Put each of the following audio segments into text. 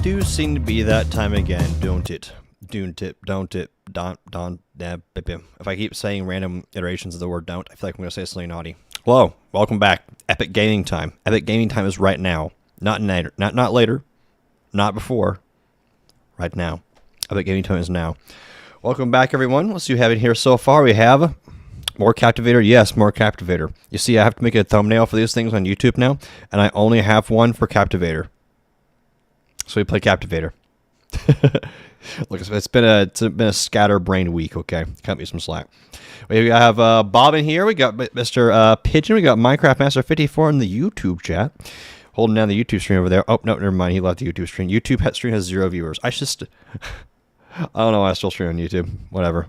do seem to be that time again, don't it? Don't it? If I keep saying random iterations of the word don't, I feel like I'm going to say something naughty. Hello, welcome back. Epic Gaming Time. Epic Gaming Time is right now. Not later, not before. Right now. Epic Gaming Time is now. Welcome back, everyone. Let's see what we have in here so far. We have more Captivator. Yes, more Captivator. You see, I have to make a thumbnail for these things on YouTube now, and I only have one for Captivator. So we play Captivator. Look, it's been a scatterbrained week. Okay, cut me some slack. We have Bob in here. We got Mr. Pigeon. We got Minecraft Master 54 in the YouTube chat, holding down the YouTube stream over there. Oh no, never mind. He left the YouTube stream. YouTube stream has 0 viewers. I don't know why I still stream on YouTube. Whatever.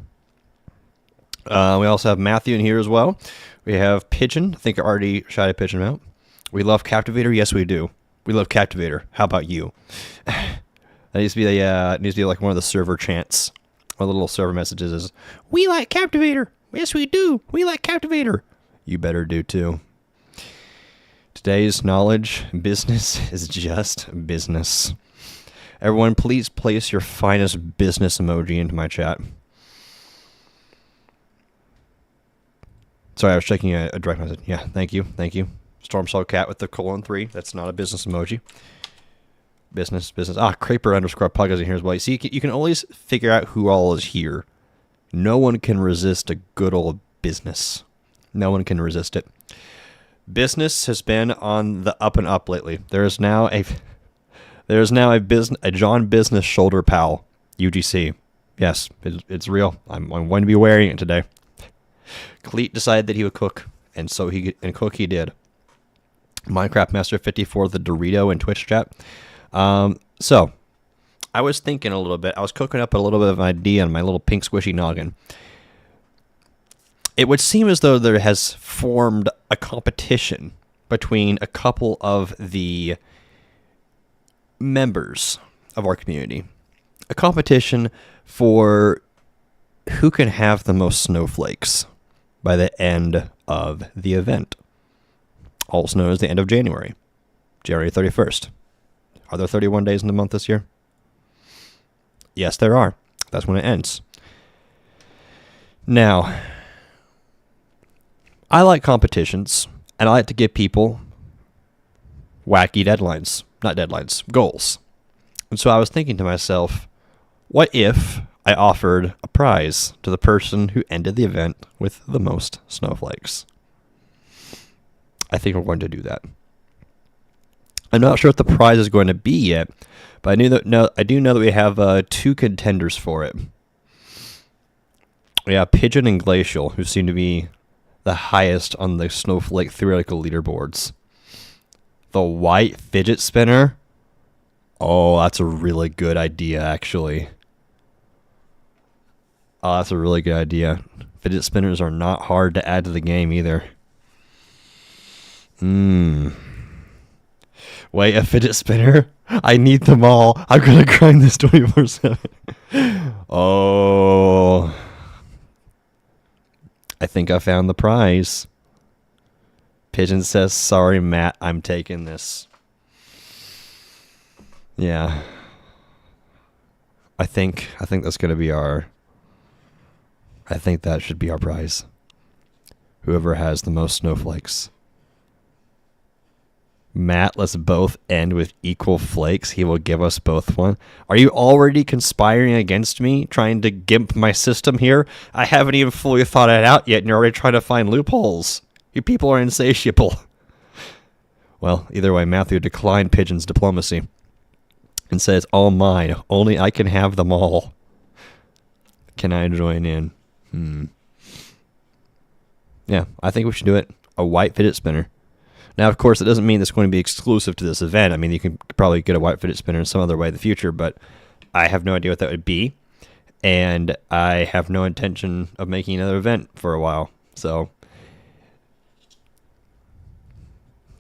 We also have Matthew in here as well. We have Pigeon. I think I already shouted Pigeon out. We love Captivator. Yes, we do. We love Captivator. How about you? That needs to be like one of the server chants. One of the little server messages is, "We like Captivator. Yes, we do. We like Captivator. You better do too." Today's knowledge business is just business. Everyone, please place your finest business emoji into my chat. Sorry, I was checking a direct message. Yeah, thank you. Thank you. Stormsalt Cat with the :3. That's not a business emoji. Business. Kraper_Pug is in here as well. You see, you can always figure out who all is here. No one can resist a good old business. No one can resist it. Business has been on the up and up lately. There is now a John Business shoulder pal UGC. Yes, it's real. I'm going to be wearing it today. Cleet decided that he would cook, and so he did. Minecraft Master 54, the Dorito in Twitch chat. So I was thinking a little bit. I was cooking up a little bit of an idea in my little pink squishy noggin. It would seem as though there has formed a competition between a couple of the members of our community. A competition for who can have the most snowflakes by the end of the event. Also known as the end of January. January 31st. Are there 31 days in the month this year? Yes, there are. That's when it ends. Now, I like competitions, and I like to give people wacky deadlines. Not deadlines, goals. And so I was thinking to myself, what if I offered a prize to the person who ended the event with the most snowflakes? I think we're going to do that. I'm not sure what the prize is going to be yet, but I do know that we have 2 contenders for it. We have Pigeon and Glacial, who seem to be the highest on the snowflake theoretical leaderboards. The white fidget spinner? Oh, that's a really good idea, actually. Oh, that's a really good idea. Fidget spinners are not hard to add to the game either. Wait, a fidget spinner? I need them all. I'm gonna grind this 24/7. Oh. I think I found the prize. Pigeon says, "Sorry, Matt, I'm taking this." Yeah. I think that's gonna be I think that should be our prize. Whoever has the most snowflakes. Matt, let's both end with equal flakes. He will give us both one. Are you already conspiring against me, trying to gimp my system here? I haven't even fully thought it out yet, and you're already trying to find loopholes. You people are insatiable. Well, either way, Matthew declined Pigeon's diplomacy and says, "All mine. Only I can have them all. Can I join in?" Yeah, I think we should do it. A white fidget spinner. Now, of course, it doesn't mean it's going to be exclusive to this event. I mean, you can probably get a white fidget spinner in some other way in the future, but I have no idea what that would be, and I have no intention of making another event for a while. So,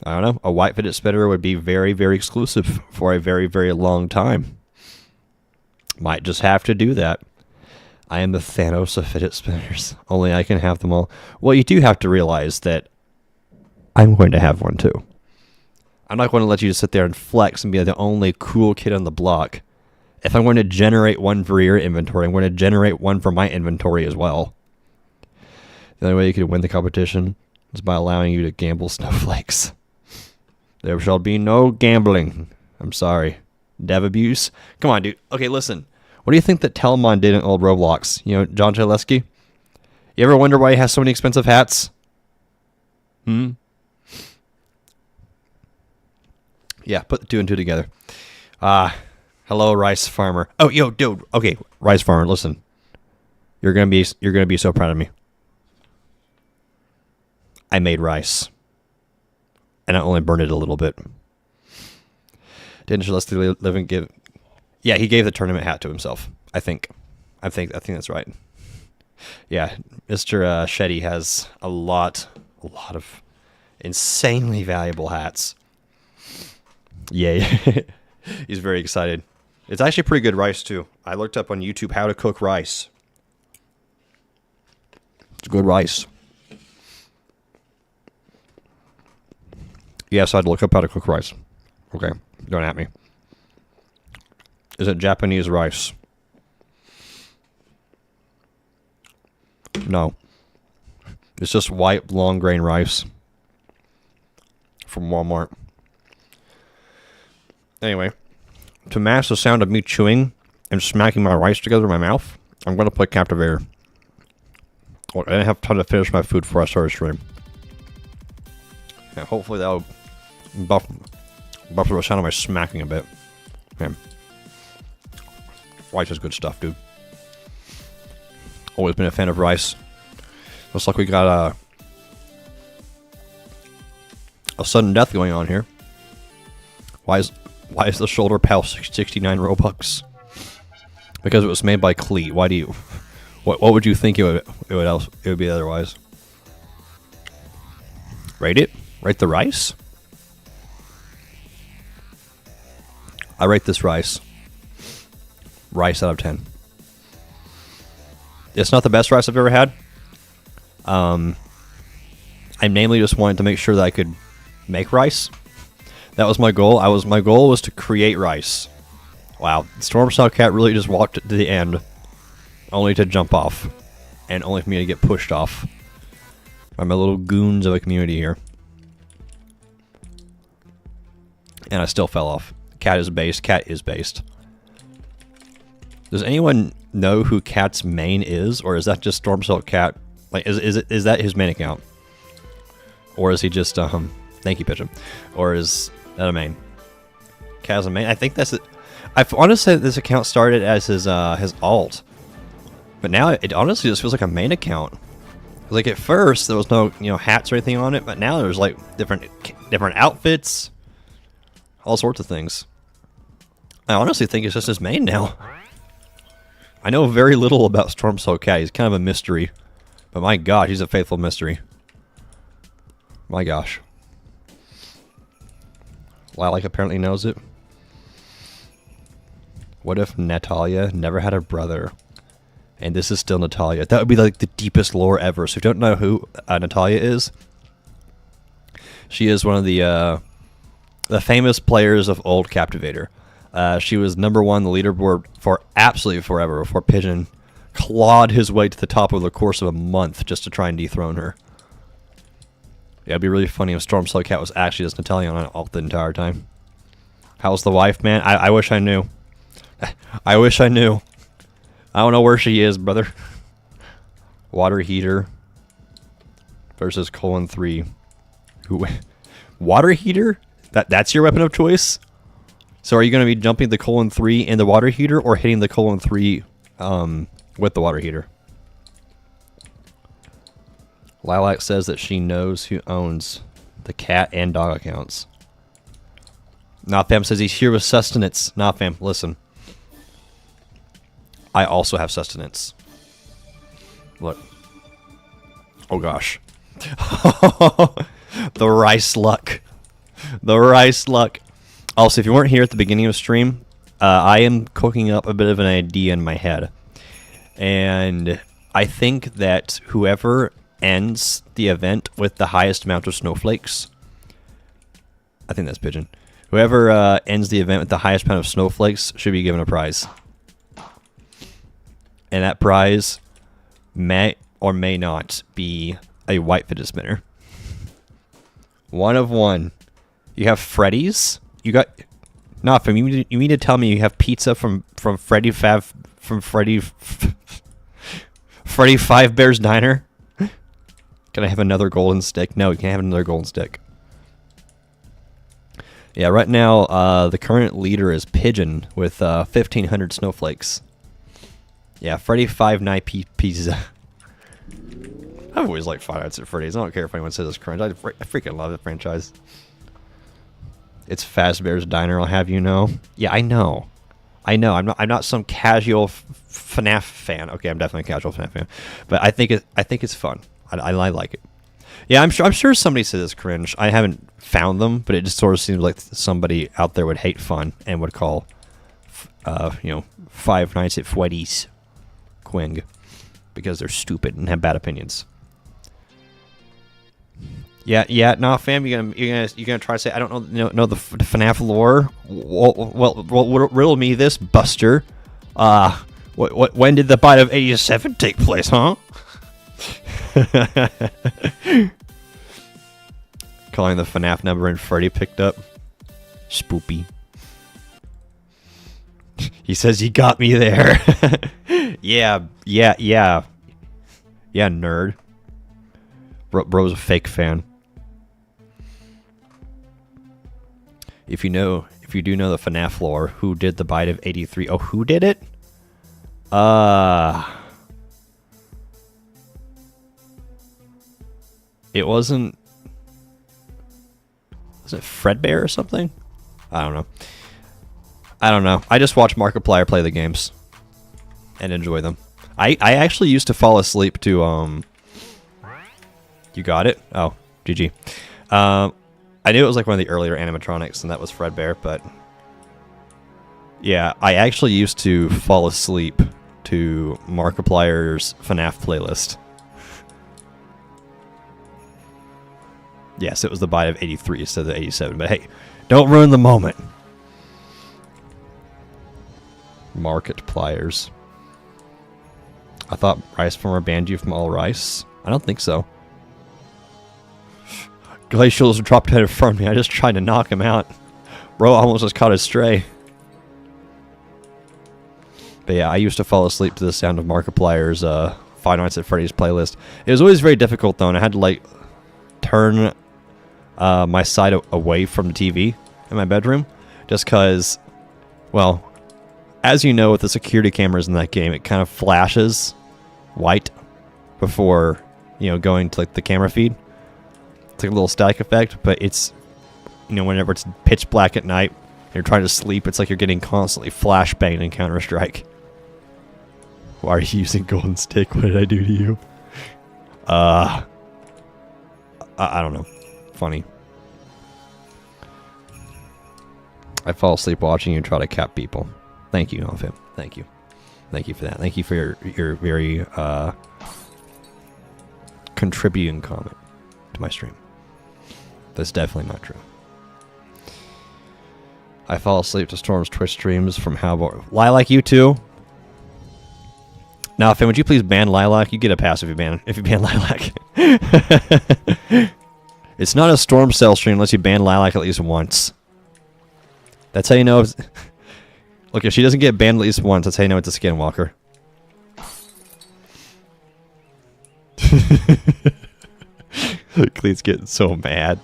I don't know. A white fidget spinner would be very, very exclusive for a very, very long time. Might just have to do that. I am the Thanos of fidget spinners. Only I can have them all. Well, you do have to realize that I'm going to have one too. I'm not going to let you just sit there and flex and be the only cool kid on the block. If I'm going to generate one for your inventory, I'm going to generate one for my inventory as well. The only way you can win the competition is by allowing you to gamble snowflakes. There shall be no gambling. I'm sorry. Dev abuse? Come on, dude. Okay, listen. What do you think that Telemon did in old Roblox? You know, John Chaleski? You ever wonder why he has so many expensive hats? Yeah, put the two and two together. Hello, rice farmer. Oh, yo, dude. Okay, rice farmer, listen. You're gonna be so proud of me. I made rice. And I only burned it a little bit. Didn't Celeste live and give? Yeah, he gave the tournament hat to himself. I think that's right. Yeah, Mr. Shetty has a lot of insanely valuable hats. Yay. He's very excited. It's actually pretty good rice, too. I looked up on YouTube how to cook rice. It's good rice. Yes, I'd look up how to cook rice. Okay, don't at me. Is it Japanese rice? No. It's just white, long grain rice from Walmart. Anyway, to match the sound of me chewing and smacking my rice together in my mouth, I'm going to play Captivator. Well, I didn't have time to finish my food before I started stream. Yeah, hopefully that'll buffer the sound of my smacking a bit. Man. Rice is good stuff, dude. Always been a fan of rice. Looks like we got a sudden death going on here. Why is the shoulder pal 69 Robux? Because it was made by Cleat. Why do you? What would you think it would be otherwise? Rate it. Rate the rice. I rate this rice. Rice out of 10. It's not the best rice I've ever had. I namely just wanted to make sure that I could make rice. That was my goal. My goal was to create rice. Wow, Storm Saw Cat really just walked to the end, only to jump off, and only for me to get pushed off by my little goons of a community here. And I still fell off. Cat is based. Cat is based. Does anyone know who Cat's main is, or is that just Storm Saw Cat? Like, is that his main account, or is he just thank you, Pigeon, or is that a main? Cat is a main. I think that's it. I want to say that this account started as his alt, but now it honestly just feels like a main account. Like at first there was no hats or anything on it, but now there's like different outfits, all sorts of things. I honestly think it's just his main now. I know very little about Storm Soul Cat. He's kind of a mystery, but my gosh, he's a faithful mystery. My gosh. Lilac apparently knows it. What if Natalia never had a brother, and this is still Natalia? That would be like the deepest lore ever. So if you don't know who Natalia is, she is one of the famous players of old Captivator. She was #1 the leaderboard for absolutely forever before Pigeon clawed his way to the top over the course of a month just to try and dethrone her. Yeah, it'd be really funny if Storm Soul Cat was actually just Natalia on alt the entire time. How's the wife, man? I wish I knew. I wish I knew. I don't know where she is, brother. Water heater versus colon 3. Water heater? That's your weapon of choice? So are you going to be jumping the colon 3 in the water heater, or hitting the colon 3 with the water heater? Lilac says that she knows who owns the cat and dog accounts. Nah, fam says he's here with sustenance. Nah, fam, listen. I also have sustenance. Look. Oh gosh. The rice luck. The rice luck. Also, if you weren't here at the beginning of the stream, I am cooking up a bit of an idea in my head. And I think that whoever ends the event with the highest amount of snowflakes I think that's Pigeon. Whoever ends the event with the highest amount of snowflakes should be given a prize. And that prize may or may not be a white fidget spinner. One of one. You have Freddy's. You got... Nothing. You mean to tell me you have pizza from Freddy Five Bears Diner? Can I have another golden stick? No, you can't have another golden stick. Yeah, right now the current leader is Pigeon with 1,500 snowflakes. Yeah, Freddy Five Night Pizza. I've always liked Five Nights at Freddy's. I don't care if anyone says it's cringe. I freaking love the franchise. It's Fazbear's Diner, I'll have you know. Yeah, I know. I'm not some casual FNAF fan. Okay, I'm definitely a casual FNAF fan, but I think it's fun. I like it. Yeah, I'm sure somebody says it's cringe. I haven't found them, but it just sort of seems like somebody out there would hate fun and would call, Five Nights at Freddy's Quing because they're stupid and have bad opinions. Yeah, nah, fam. You're gonna try to say I don't know the FNAF lore. Well, riddle me this, Buster. When did the bite of '87 take place, huh? Calling the FNAF number and Freddy picked up. Spoopy. He says he got me there. Yeah, nerd. Bro's a fake fan. If you do know the FNAF lore, who did the bite of '83? Oh, who did it? It wasn't. Was it Fredbear or something? I don't know. I just watch Markiplier play the games and enjoy them. I actually used to fall asleep to You got it? Oh, GG. I knew it was like one of the earlier animatronics, and that was Fredbear, but yeah, I actually used to fall asleep to Markiplier's FNAF playlist. Yes, it was the bite of '83 instead of '87, but hey, don't ruin the moment. Markipliers. I thought Rice Farmer banned you from all rice. I don't think so. Glacials dropped dead in front of me. I just tried to knock him out. Bro almost was caught astray. But yeah, I used to fall asleep to the sound of Markiplier's Five Nights at Freddy's playlist. It was always very difficult though, and I had to like turn my side away from the TV in my bedroom, just because, well, as you know, with the security cameras in that game, it kind of flashes white before going to like the camera feed. It's like a little static effect, but it's, whenever it's pitch black at night, you're trying to sleep, it's like you're getting constantly flashbanged in Counter-Strike. Why are you using Golden Stick? What did I do to you? I don't know. Funny. I fall asleep watching you try to cap people. Thank you, Alfim. Thank you. Thank you for that. Thank you for your very contributing comment to my stream. That's definitely not true. I fall asleep to Storm's Twitch streams from how about Lilac, you too? Now, Finn, would you please ban Lilac? You get a pass if you ban Lilac. It's not a Storm Cell stream unless you ban Lilac at least once. That's how you know. Look, if she doesn't get banned at least once, that's how you know it's a Skinwalker. Cleet's getting so mad.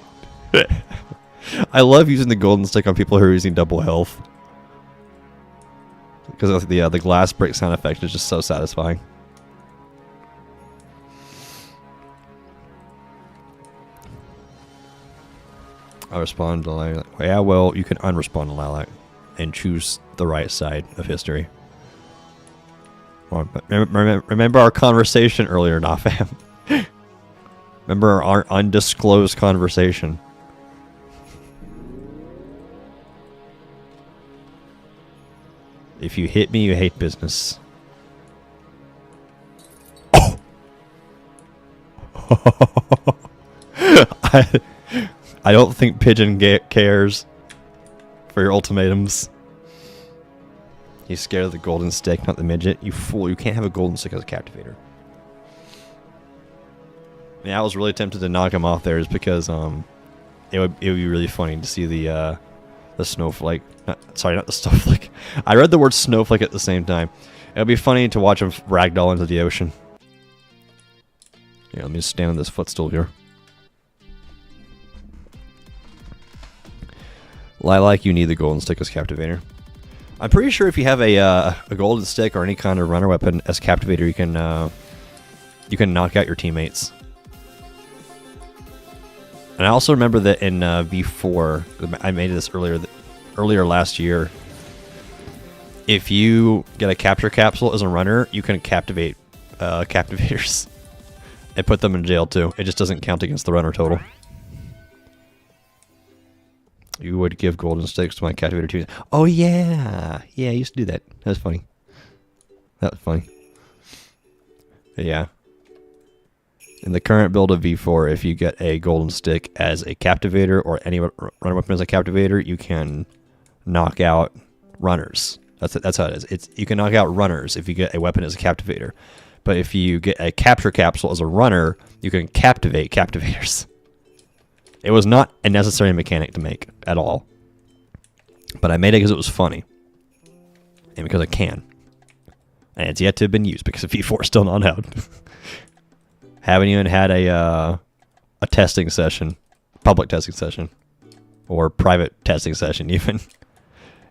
I love using the golden stick on people who are using double health. Because the glass break sound effect is just so satisfying. I respond to Lilac. Yeah, well, you can unrespond to Lilac and choose the right side of history. Remember our conversation earlier, Nafam? Remember our undisclosed conversation? If you hit me, you hate business. Oh! I don't think Pigeon cares for your ultimatums. He's scared of the golden stick, not the midget. You fool, you can't have a golden stick as a Captivator. Yeah, I was really tempted to knock him off there just because it would be really funny to see the snowflake. Sorry, not the snowflake. I read the word snowflake at the same time. It would be funny to watch him ragdoll into the ocean. Yeah, let me just stand on this footstool here. Lilac, you need the golden stick as Captivator. I'm pretty sure if you have a golden stick or any kind of runner weapon as Captivator, you can knock out your teammates. And I also remember that in V4, I made this earlier last year. If you get a capture capsule as a runner, you can captivate Captivators and put them in jail too. It just doesn't count against the runner total. You would give golden sticks to my Captivator too. Oh yeah, yeah, I used to do that. That was funny. That was funny. But yeah. In the current build of V4, if you get a golden stick as a Captivator or any runner weapon as a Captivator, you can knock out runners. That's how it is. You can knock out runners if you get a weapon as a Captivator. But if you get a capture capsule as a runner, you can captivate Captivators. It was not a necessary mechanic to make at all. But I made it because it was funny. And because I can. And it's yet to have been used because V4 is still not out. Haven't even had a testing session, public testing session, or private testing session even.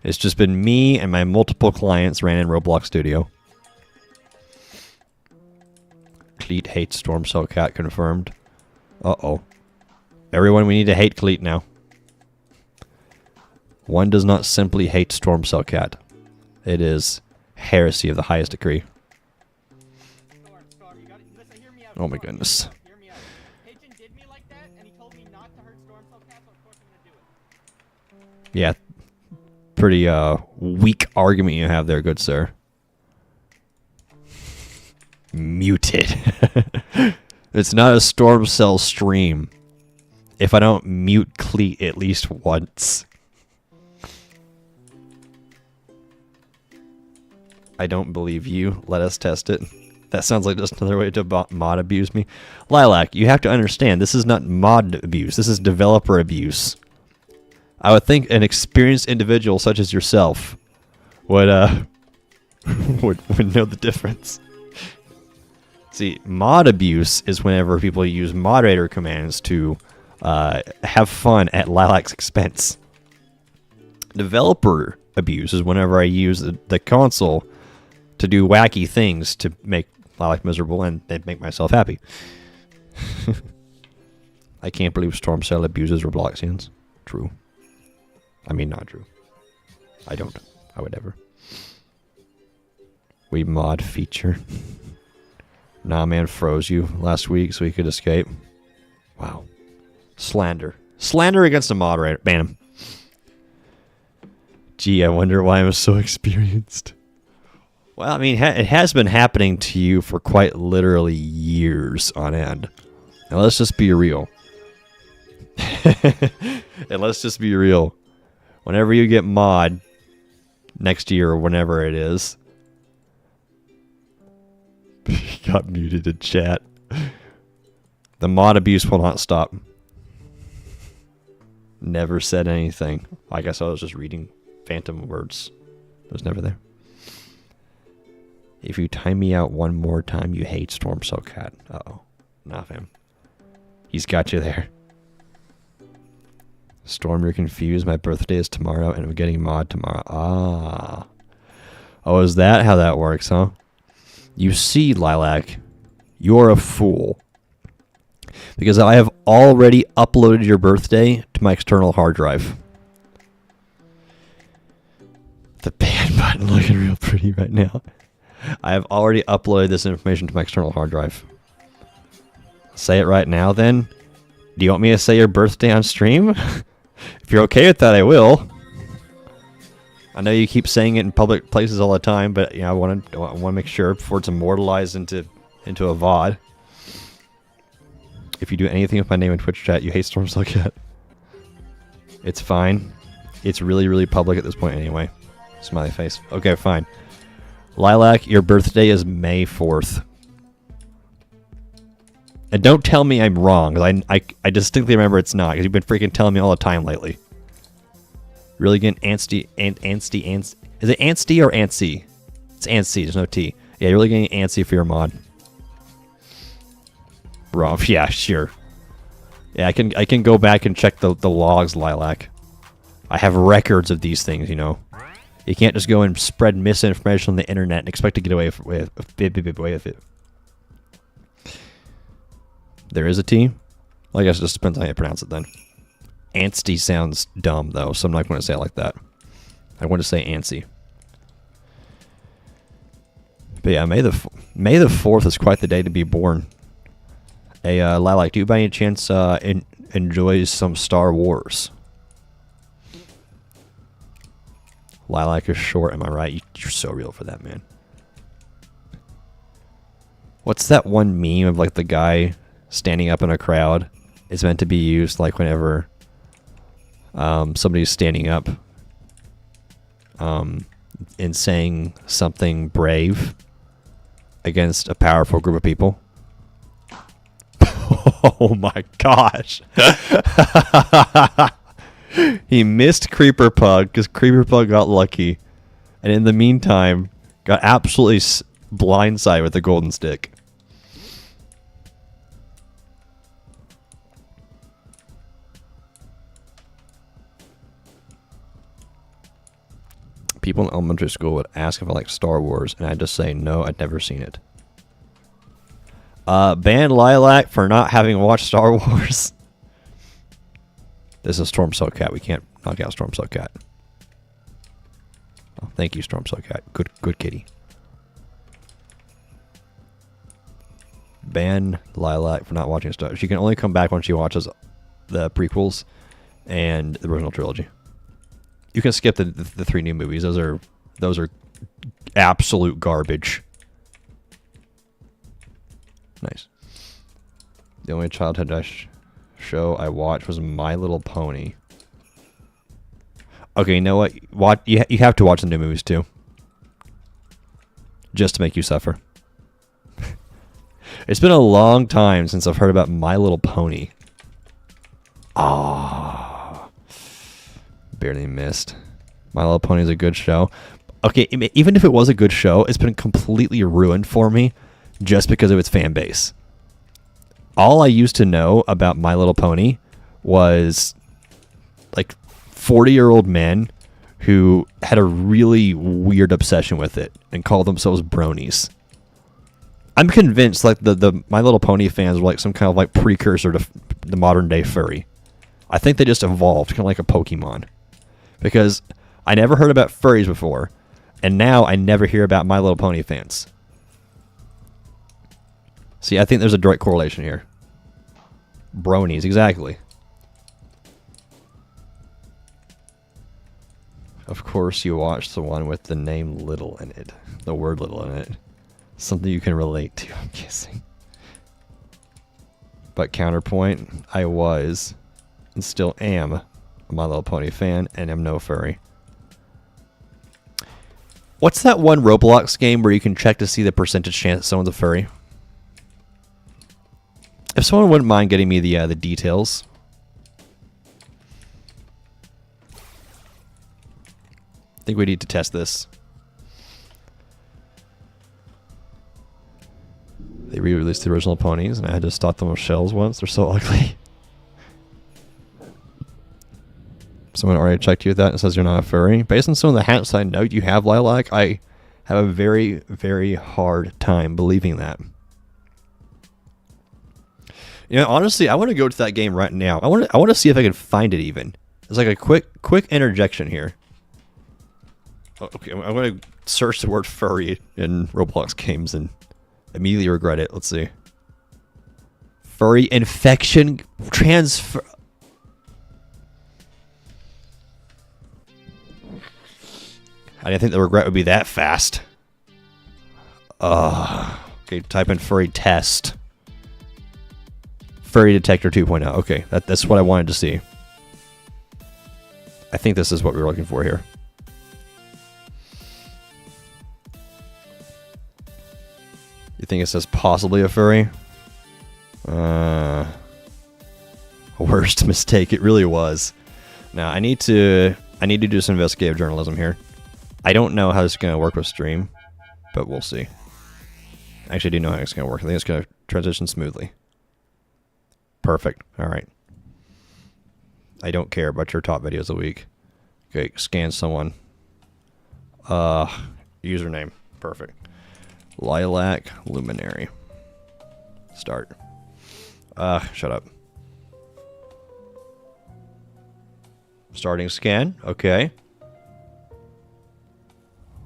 It's just been me and my multiple clients ran in Roblox Studio. Cleat hates Storm Cell Cat confirmed. Uh-oh. Everyone, we need to hate Cleat now. One does not simply hate Storm Cell Cat. It is heresy of the highest degree. Oh my goodness. Yeah. Pretty weak argument you have there, good sir. Muted. It's not a Storm Cell stream if I don't mute Cleat at least once. I don't believe you. Let us test it. That sounds like just another way to mod abuse me. Lilac, you have to understand, this is not mod abuse. This is developer abuse. I would think an experienced individual such as yourself would would know the difference. See, mod abuse is whenever people use moderator commands to have fun at Lilac's expense. Developer abuse is whenever I use the console to do wacky things to make Lilac miserable and then make myself happy. I can't believe Storm Cell abuses Robloxians. True. I mean, not true. I don't. I would ever. We mod feature. Nah, man froze you last week so he could escape. Wow. Slander. Slander against a moderator. Ban him. Gee, I wonder why I'm so experienced. Well, I mean, it has been happening to you for quite literally years on end. Now, let's just be real. And let's just be real. Whenever you get mod next year or whenever it is. He got muted in chat. The mod abuse will not stop. Never said anything. I guess I was just reading phantom words. It was never there. If you time me out one more time, you hate Storm Cell Cat. Uh-oh. Not him. He's got you there. Storm, you're confused. My birthday is tomorrow, and I'm getting mod tomorrow. Ah. Oh, is that how that works, huh? You see, Lilac, you're a fool. Because I have already uploaded your birthday to my external hard drive. The ban button looking real pretty right now. I have already uploaded this information to my external hard drive. Say it right now, then. Do you want me to say your birthday on stream? If you're okay with that, I will. I know you keep saying it in public places all the time, but I want to make sure before it's immortalized into a VOD. If you do anything with my name in Twitch chat, you hate Storm Cell Cat. It's fine. It's really, really public at this point anyway. Smiley face. Okay, fine. Lilac, your birthday is May 4th. And don't tell me I'm wrong, because I distinctly remember it's not, because you've been freaking telling me all the time lately. Really getting antsy. Is it antsy or antsy? It's antsy, there's no T. Yeah, you're really getting antsy for your mod. Bro, yeah, sure. Yeah, I can go back and check the logs, Lilac. I have records of these things, you know. You can't just go and spread misinformation on the internet and expect to get away with it. There is a T. Well, I guess it just depends on how you pronounce it then. Antsy sounds dumb, though, so I'm not going to say it like that. I want to say antsy. But yeah, May the 4th is quite the day to be born. Hey, Lilac, do you by any chance enjoy some Star Wars? Lilac is short, am I right? You're so real for that, man. What's that one meme of like the guy standing up in a crowd? It's meant to be used like whenever somebody's standing up and saying something brave against a powerful group of people. Oh my gosh. He missed Creeper Pug because Creeper Pug got lucky. And in the meantime, got absolutely blindsided with the golden stick. People in elementary school would ask if I like Star Wars, and I'd just say, no, I'd never seen it. Ban Lilac for not having watched Star Wars. This is Storm Soul Cat. We can't knock out Storm Soul Cat. Oh, thank you, Storm Soul Cat. Good kitty. Ban Lilac for not watching Star Wars. She can only come back when she watches the prequels and the original trilogy. You can skip the 3 new movies. Those are absolute garbage. Nice. The only childhood show I watched was My Little Pony. Okay, you know what? You have to watch the new movies too. Just to make you suffer. It's been a long time since I've heard about My Little Pony. Ah, barely missed. My Little Pony is a good show. Okay, even if it was a good show, it's been completely ruined for me just because of its fan base. All I used to know about My Little Pony was like 40-year-old men who had a really weird obsession with it and called themselves bronies. I'm convinced like the My Little Pony fans were like some kind of like precursor to the modern day furry. I think they just evolved kind of like a Pokemon. Because I never heard about furries before, and now I never hear about My Little Pony fans. See, I think there's a direct correlation here. Bronies, exactly. Of course you watched the one with the name Little in it. The word Little in it. Something you can relate to, I'm guessing. But counterpoint, I was, and still am, a My Little Pony fan, and am no furry. What's that one Roblox game where you can check to see the percentage chance someone's a furry? If someone wouldn't mind getting me the details. I think we need to test this. They re-released the original ponies, and I had to stop them with shells once. They're so ugly. Someone already checked you with that and says you're not a furry. Based on some of the hats I know you have, Lilac, I have a very, very hard time believing that. You know, honestly, I want to go to that game right now. I want to see if I can find it even. It's like a quick interjection here. Okay, I'm going to search the word furry in Roblox games and immediately regret it. Let's see. Furry infection transfer. I didn't think the regret would be that fast. Okay, type in furry test. Furry detector 2.0. Okay, that's what I wanted to see. I think this is what we were looking for here. You think it says possibly a furry? Worst mistake. It really was. Now I need to do some investigative journalism here. I don't know how this is going to work with stream, but we'll see. I actually do know how it's going to work. I think it's going to transition smoothly. Perfect. All right. I don't care about your top videos a week. Okay, scan someone. Username. Perfect. Lilac Luminary. Start. Shut up. Starting scan. Okay.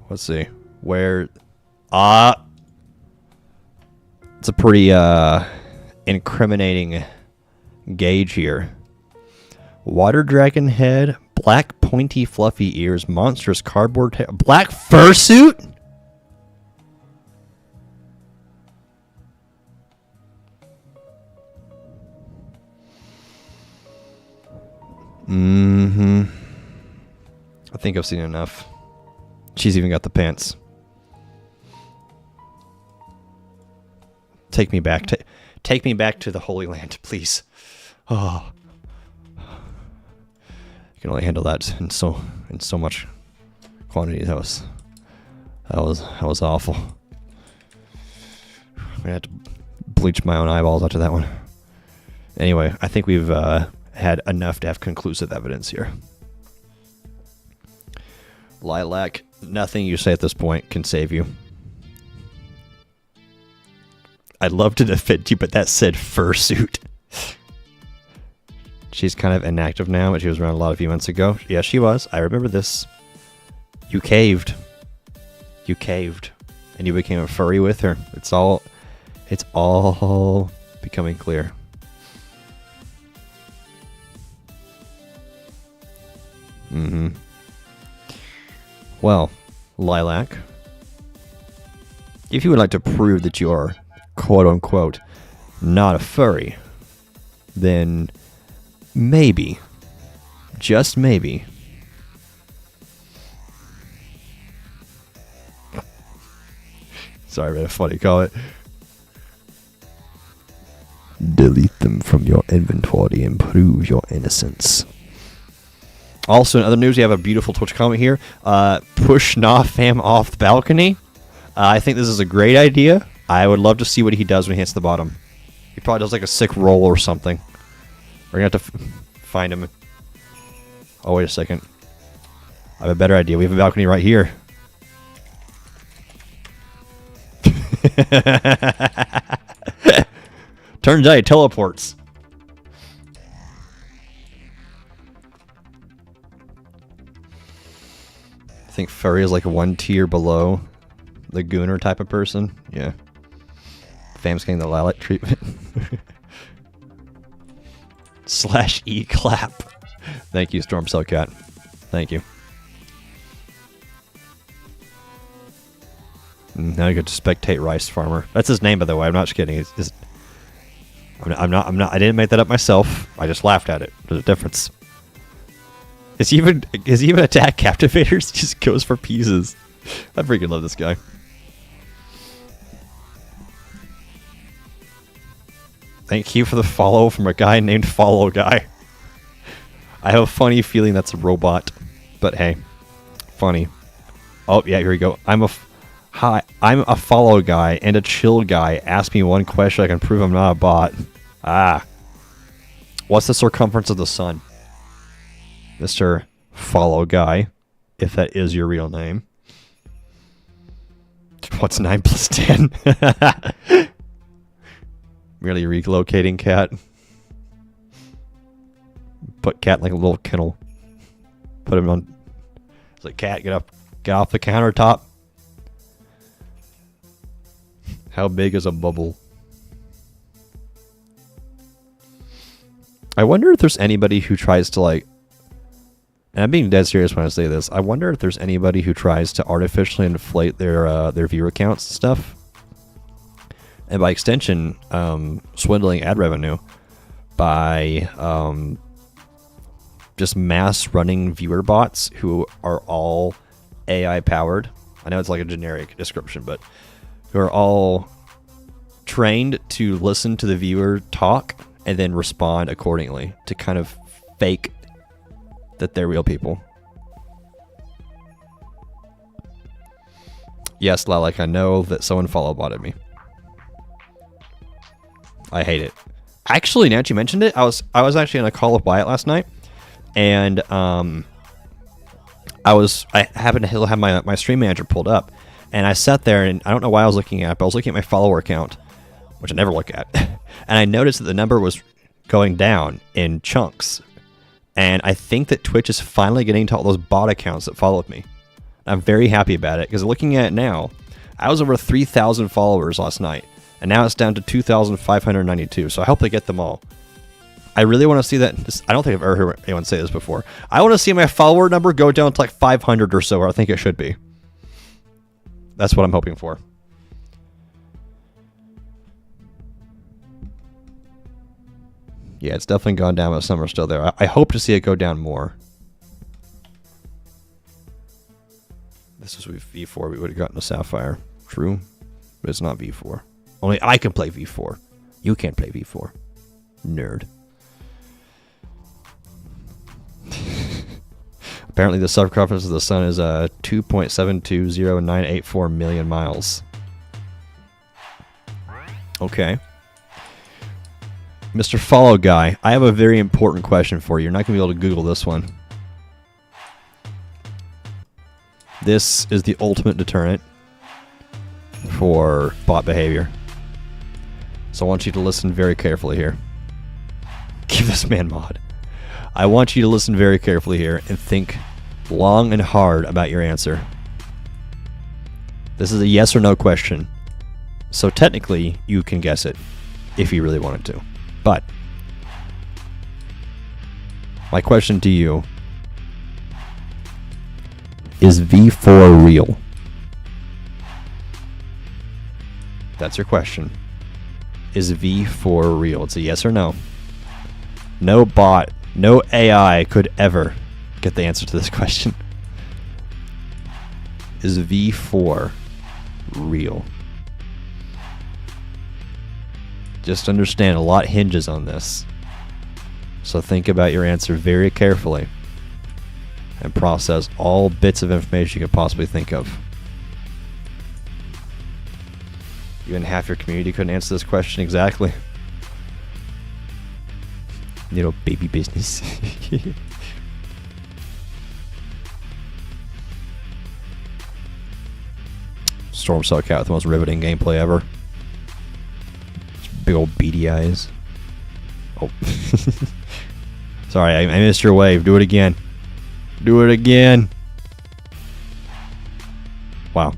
Let's see. Where... it's a pretty, incriminating gauge here. Water dragon head, black pointy fluffy ears, monstrous cardboard hair, black fursuit? Mm-hmm. I think I've seen enough. She's even got the pants. Take me back to... Take me back to the Holy Land, please. Oh. I can only handle that in so much quantity. That was awful. I'm gonna have to bleach my own eyeballs after that one. Anyway, I think we've had enough to have conclusive evidence here. Lilac, nothing you say at this point can save you. I'd love to defend you, but that said fursuit. She's kind of inactive now, but she was around a lot a few months ago. Yeah, she was. I remember this. You caved. You caved. And you became a furry with her. It's all becoming clear. Mm-hmm. Well, Lilac, if you would like to prove that you are quote-unquote not a furry, then maybe, just maybe, sorry, man, funny call it, delete them from your inventory and prove your innocence. Also, in other news, we have a beautiful Twitch comment here. Push Nah Fam off the balcony. I think this is a great idea. I would love to see what he does when he hits the bottom. He probably does like a sick roll or something. We're going to have to find him. Oh, wait a second. I have a better idea. We have a balcony right here. Turns out he teleports. I think furry is like one tier below the gooner type of person. Yeah. Fam's getting the lilac treatment. /E clap. Thank you, Storm Cellcat. Thank you. Now you get to spectate Rice Farmer. That's his name, by the way. I'm not just kidding. I'm not. I didn't make that up myself. I just laughed at it. There's a difference. Is he even attack Captivators? He just goes for pieces. I freaking love this guy. Thank you for the follow from a guy named Follow Guy. I have a funny feeling that's a robot, but hey, funny. Oh yeah, here we go. I'm a follow guy and a chill guy. Ask me one question, I can prove I'm not a bot. What's the circumference of the sun? Mr. Follow Guy, if that is your real name. What's 9 plus 10? Merely relocating cat. Put cat in like a little kennel. Put him on. It's like, cat, get off the countertop. How big is a bubble? I wonder if there's anybody who tries to like, and I'm being dead serious when I say this, I wonder if there's anybody who tries to artificially inflate their viewer counts and stuff. And by extension, swindling ad revenue by just mass running viewer bots who are all AI powered. I know it's like a generic description, but who are all trained to listen to the viewer talk and then respond accordingly to kind of fake that they're real people. Yes, Lalek, I know that someone follow botted me. I hate it. Actually, now that you mentioned it, I was actually on a call with Wyatt last night, and I happened to have my stream manager pulled up, and I sat there, and I don't know why I was looking at it, but I was looking at my follower count, which I never look at, and I noticed that the number was going down in chunks, and I think that Twitch is finally getting to all those bot accounts that followed me. I'm very happy about it, because looking at it now, I was over 3,000 followers last night, and now it's down to 2,592, so I hope they get them all. I really want to see that. I don't think I've ever heard anyone say this before. I want to see my follower number go down to like 500 or so, where I think it should be. That's what I'm hoping for. Yeah, it's definitely gone down, but some are still there. I hope to see it go down more. This was V4. We would have gotten a Sapphire. True. But it's not V4. Only I can play V4. You can't play V4. Nerd. Apparently the circumference of the sun is 2.720984 million miles. Okay. Mr. Follow Guy, I have a very important question for you. You're not going to be able to Google this one. This is the ultimate deterrent for bot behavior. So I want you to listen very carefully here. Give this man mod. I want you to listen very carefully here and think long and hard about your answer. This is a yes or no question. So technically, you can guess it if you really wanted to. But my question to you is V4 real? That's your question. Is V4 real? It's a yes or no. No bot, no AI could ever get the answer to this question. Is V4 real? Just understand, a lot hinges on this. So think about your answer very carefully and process all bits of information you could possibly think of. Even half your community couldn't answer this question exactly. Little baby business. Storm Cell Cat with the most riveting gameplay ever. Big old beady eyes. Oh. Sorry, I missed your wave. Do it again. Do it again. Wow.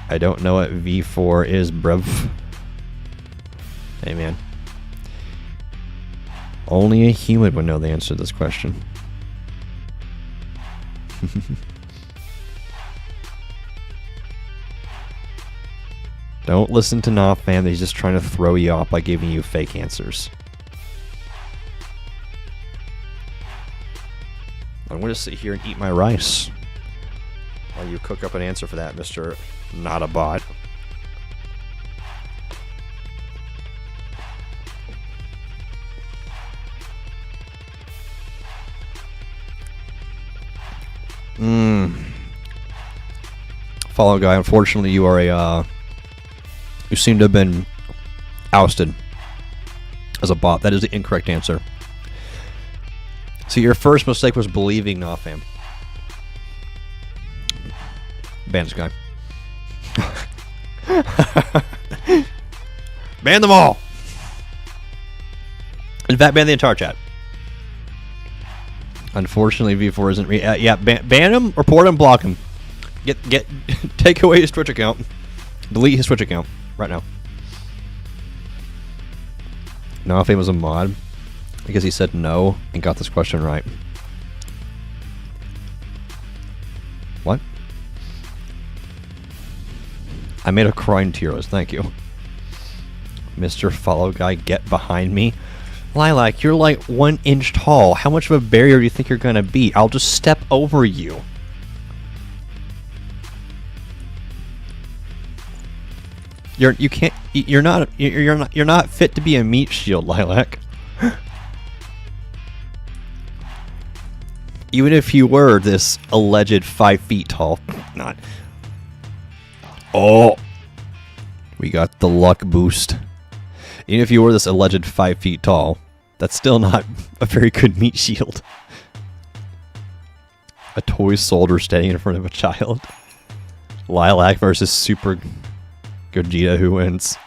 I don't know what V4 is, bruv. Hey, man. Only a human would know the answer to this question. Don't listen to Nofam. He's just trying to throw you off by giving you fake answers. I'm going to sit here and eat my rice while you cook up an answer for that, Mr. Not a Bot. Follow Guy, unfortunately you are a you seem to have been ousted as a bot. That is the incorrect answer. So your first mistake was believing Nofam. Ban this guy. Ban them all. In fact, ban the entire chat. Unfortunately, V4 isn't yeah, ban him, report him, block him. Take away his Twitch account. Delete his Twitch account right now. Nofam was a mod because he said no and got this question right. What? I made a crying tears. Thank you. Mr. Follow Guy, get behind me. Lilac, you're like 1 inch tall. How much of a barrier do you think you're gonna be? I'll just step over you. You're not fit to be a meat shield, Lilac. Even if you were this alleged 5 feet tall, not. Oh, we got the luck boost. Even if you were this alleged 5 feet tall, that's still not a very good meat shield. A toy soldier standing in front of a child. Lilac versus Super Gogeta, who wins?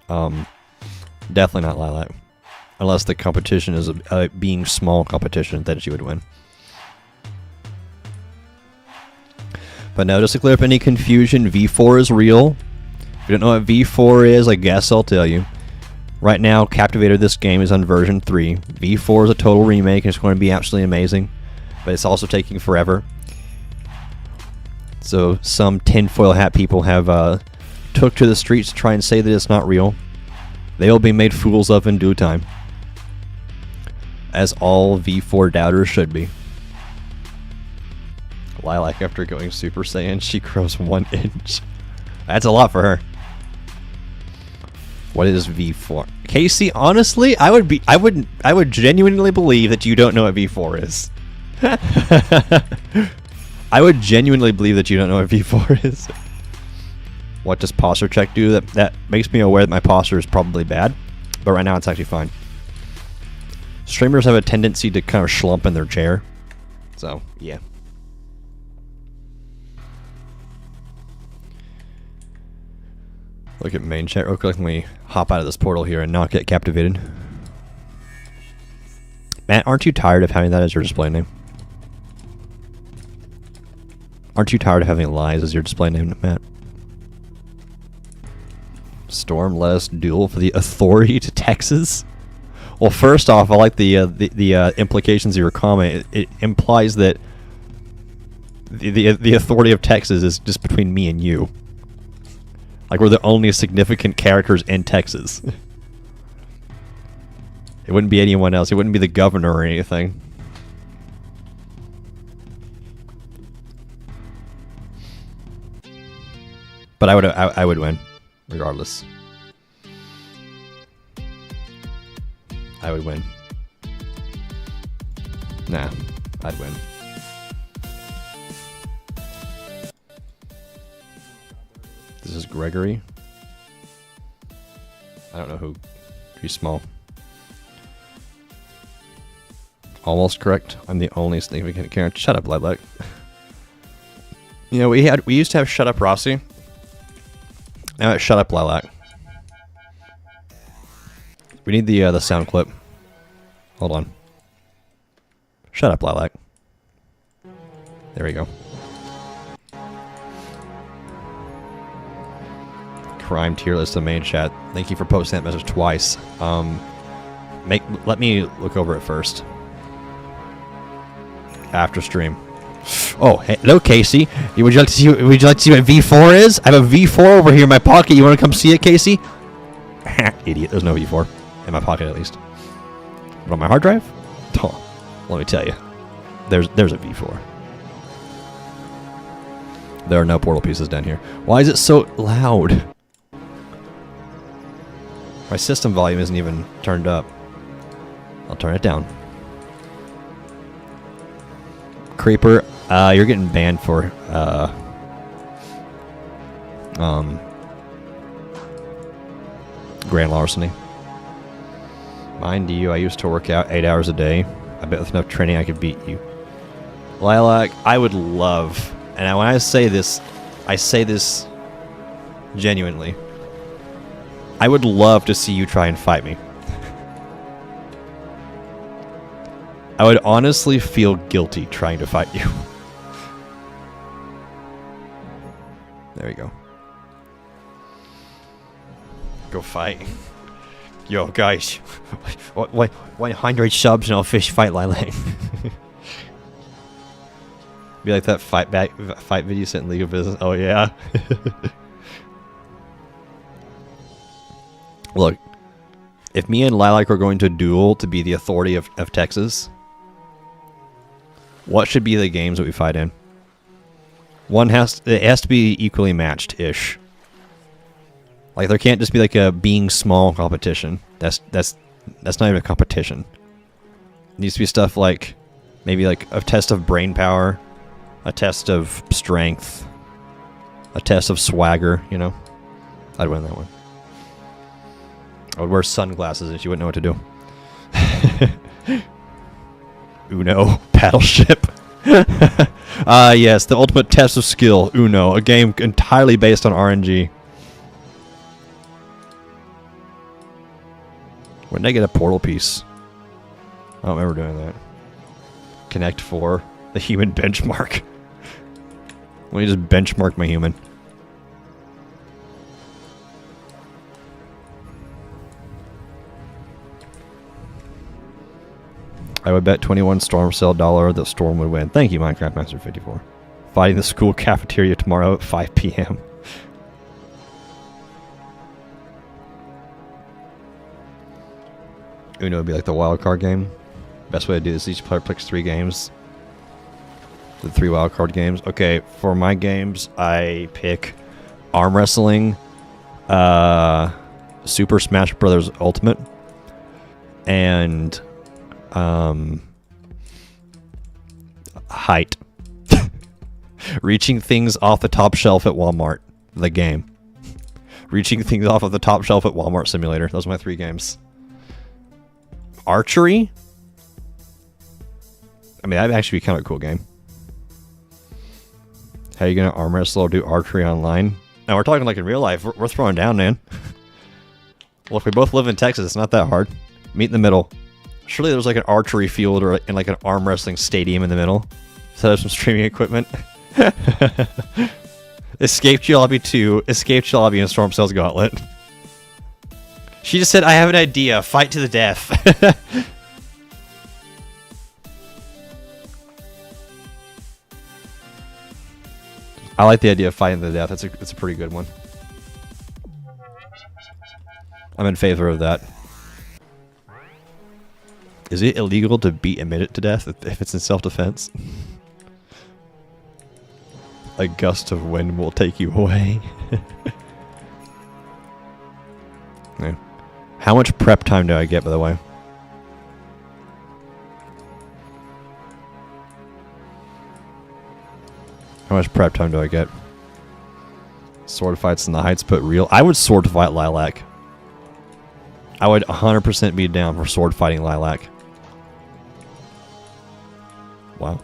Definitely not Lilac. Unless the competition is a being small competition, then she would win. But now, just to clear up any confusion, V4 is real. If you don't know what V4 is, I guess I'll tell you. Right now, Captivator, this game, is on version 3. V4 is a total remake, and it's going to be absolutely amazing. But it's also taking forever. So some tinfoil hat people have took to the streets to try and say that it's not real. They will be made fools of in due time. As all V4 doubters should be. Lilac, after going Super Saiyan, she grows 1 inch. That's a lot for her. What is V4? Casey, honestly, I would genuinely believe that you don't know what V4 is. I would genuinely believe that you don't know what V4 is. What does posture check do? That makes me aware that my posture is probably bad, but right now it's actually fine. Streamers have a tendency to kind of slump in their chair, so yeah. Look at main chat real quick. Let me hop out of this portal here and not get captivated. Matt, aren't you tired of having that as your display name? Aren't you tired of having lies as your display name, Matt? Storm let us duel for the authority to Texas? Well, first off, I like the implications of your comment. It implies that the authority of Texas is just between me and you. Like we're the only significant characters in Texas. It wouldn't be anyone else. It wouldn't be the governor or anything. But I would win, regardless. I would win. Nah, I'd win. This is Gregory. I don't know who. He's small. Almost correct. I'm the only significant character. Shut up, Lilac. You know, we used to have Shut Up Rossi. Now it's Shut Up Lilac. We need the sound clip. Hold on. Shut up, Lilac. There we go. Crime tier list, the main chat. Thank you for posting that message twice. Let me look over it first. After stream. Oh, hey, hello, Casey. Would you like to see what V4 is? I have a V4 over here in my pocket. You want to come see it, Casey? Idiot. There's no V4 in my pocket, at least. But on my hard drive? Oh, let me tell you, there's a V4. There are no portal pieces down here. Why is it so loud? My system volume isn't even turned up. I'll turn it down. Creeper, you're getting banned for grand larceny. Mind you, I used to work out 8 hours a day. I bet with enough training I could beat you. Lilac, I would love, and when I say this genuinely. I would love to see you try and fight me. I would honestly feel guilty trying to fight you. There we go. Go fight. Yo, guys. 100 subs and I'll fish fight Lilac. Be like that fight video sent in League of Business. Oh, yeah. Look, If me and Lilac are going to duel to be the authority of Texas, what should be the games that we fight in? It has to be equally matched-ish. Like, there can't just be like a being small competition. That's not even a competition. It needs to be stuff like maybe like a test of brain power, a test of strength, a test of swagger, you know? I'd win that one. I would wear sunglasses and she wouldn't know what to do. Uno, Battleship. Yes, the ultimate test of skill, Uno, a game entirely based on RNG. When did I get a portal piece? I don't remember doing that. Connect 4, the human benchmark. Let me just benchmark my human. I would bet 21 Storm Cell dollar that Storm would win. Thank you, Minecraft Master 54. Fighting the school cafeteria tomorrow at 5 p.m. Uno would be like the wild card game. Best way to do this is each player picks 3 games. The 3 wild card games. Okay, for my games, I pick arm wrestling, Super Smash Bros. Ultimate, and height. Reaching things off the top shelf at Walmart. The game. Reaching things off of the top shelf at Walmart Simulator. Those are my 3 games. Archery? I mean, that'd actually be kind of a cool game. How are you going to arm wrestle or do archery online? Now, we're talking like in real life. We're throwing down, man. Well, if we both live in Texas, it's not that hard. Meet in the middle. Surely there's like an archery field or and like an arm wrestling stadium in the middle. Set up some streaming equipment. Escape Lobby 2. Escape Lobby and Storm Cell's Gauntlet. She just said, I have an idea. Fight to the death. I like the idea of fighting to the death. It's a pretty good one. I'm in favor of that. Is it illegal to beat a midget to death if it's in self-defense? A gust of wind will take you away. Yeah. How much prep time do I get, by the way? How much prep time do I get? Sword fights in the heights, but real. I would sword fight Lilac. I would 100% be down for sword fighting Lilac. Wow.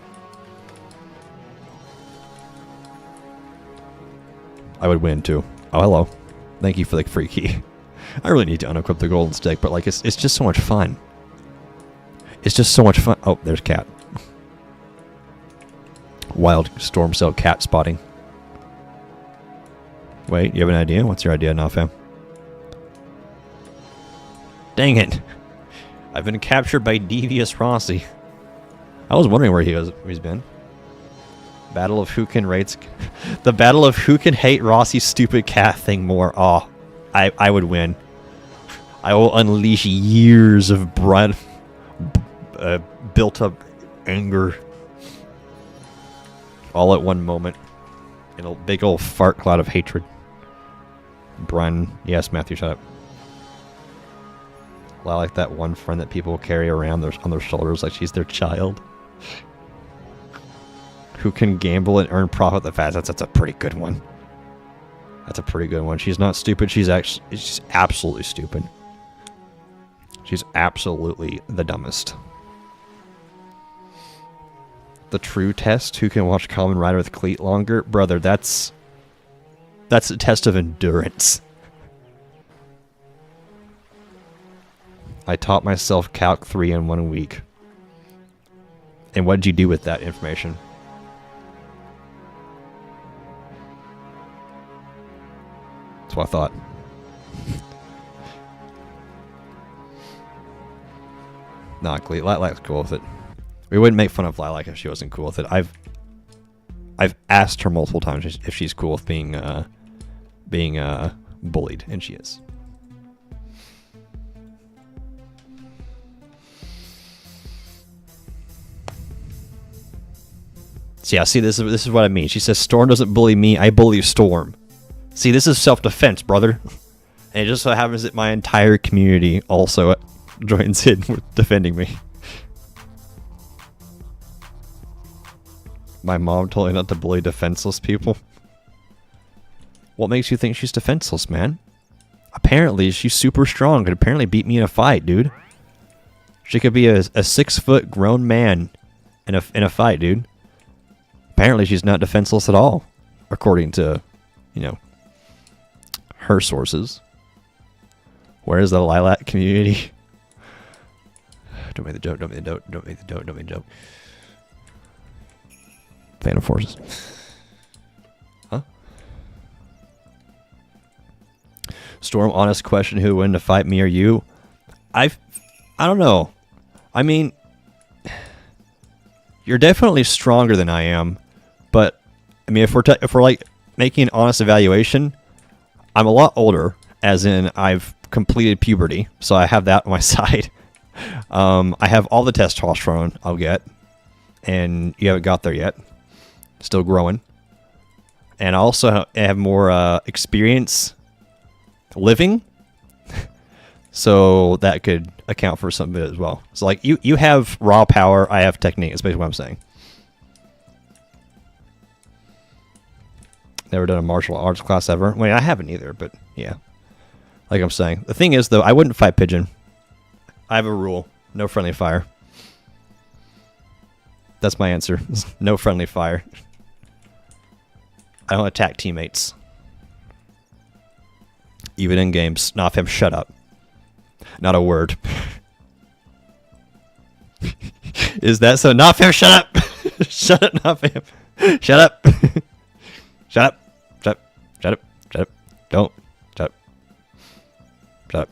I would win too. Oh, hello. Thank you for the free key. I really need to unequip the golden stick, but like it's just so much fun. It's just so much fun. Oh, there's cat. Wild Storm Cell cat spotting. Wait, you have an idea? What's your idea now, fam? Dang it. I've been captured by devious Rossi. I was wondering where he's been. Battle of who can rates... The battle of who can hate Rossi's stupid cat thing more. Oh, I would win. I will unleash years of built up anger. All at one moment. In a big old fart cloud of hatred. Brun. Yes, Matthew, shut up. I like that one friend that people carry around on their shoulders like she's their child. Who can gamble and earn profit the fast? That's a pretty good one. That's a pretty good one. She's not stupid. She's absolutely stupid. She's absolutely the dumbest. The true test. Who can watch Kamen Rider with Cleat longer? Brother, that's a test of endurance. I taught myself Calc 3 in 1 week. And what did you do with that information? That's what I thought. Not Cleat. Lilac's cool with it. We wouldn't make fun of Lilac if she wasn't cool with it. I've asked her multiple times if she's cool with being bullied, and she is. So yeah, see, this is what I mean. She says Storm doesn't bully me, I bully Storm. See, this is self-defense, brother. And it just so happens that my entire community also joins in with defending me. My mom told me not to bully defenseless people. What makes you think she's defenseless, man? Apparently, she's super strong. Could apparently beat me in a fight, dude. She could be a 6-foot grown man in a fight, dude. Apparently, she's not defenseless at all, according to, you know, her sources. Where's the lilac community? Don't make the joke. Don't make the joke. Don't make the joke. Don't make the joke. Phantom Forces. Huh? Storm, honest question, who would win to fight, me or you? I don't know. I mean, you're definitely stronger than I am, but I mean, if we're like making an honest evaluation, I'm a lot older, as in I've completed puberty, so I have that on my side. I have all the testosterone I'll get, and you haven't got there yet. Still growing. And I also have more experience living, so that could account for some of it as well. So like you have raw power, I have technique. That's basically what I'm saying. Never done a martial arts class ever. Wait, I haven't either, but yeah. Like I'm saying. The thing is, though, I wouldn't fight Pigeon. I have a rule. No friendly fire. That's my answer. No friendly fire. I don't attack teammates. Even in games. Not him, shut up. Not a word. Is that so? Not him, shut up! Shut up, not him. Shut up. Shut up. Shut up. Shut up. Shut up. Don't. Shut up. Shut up.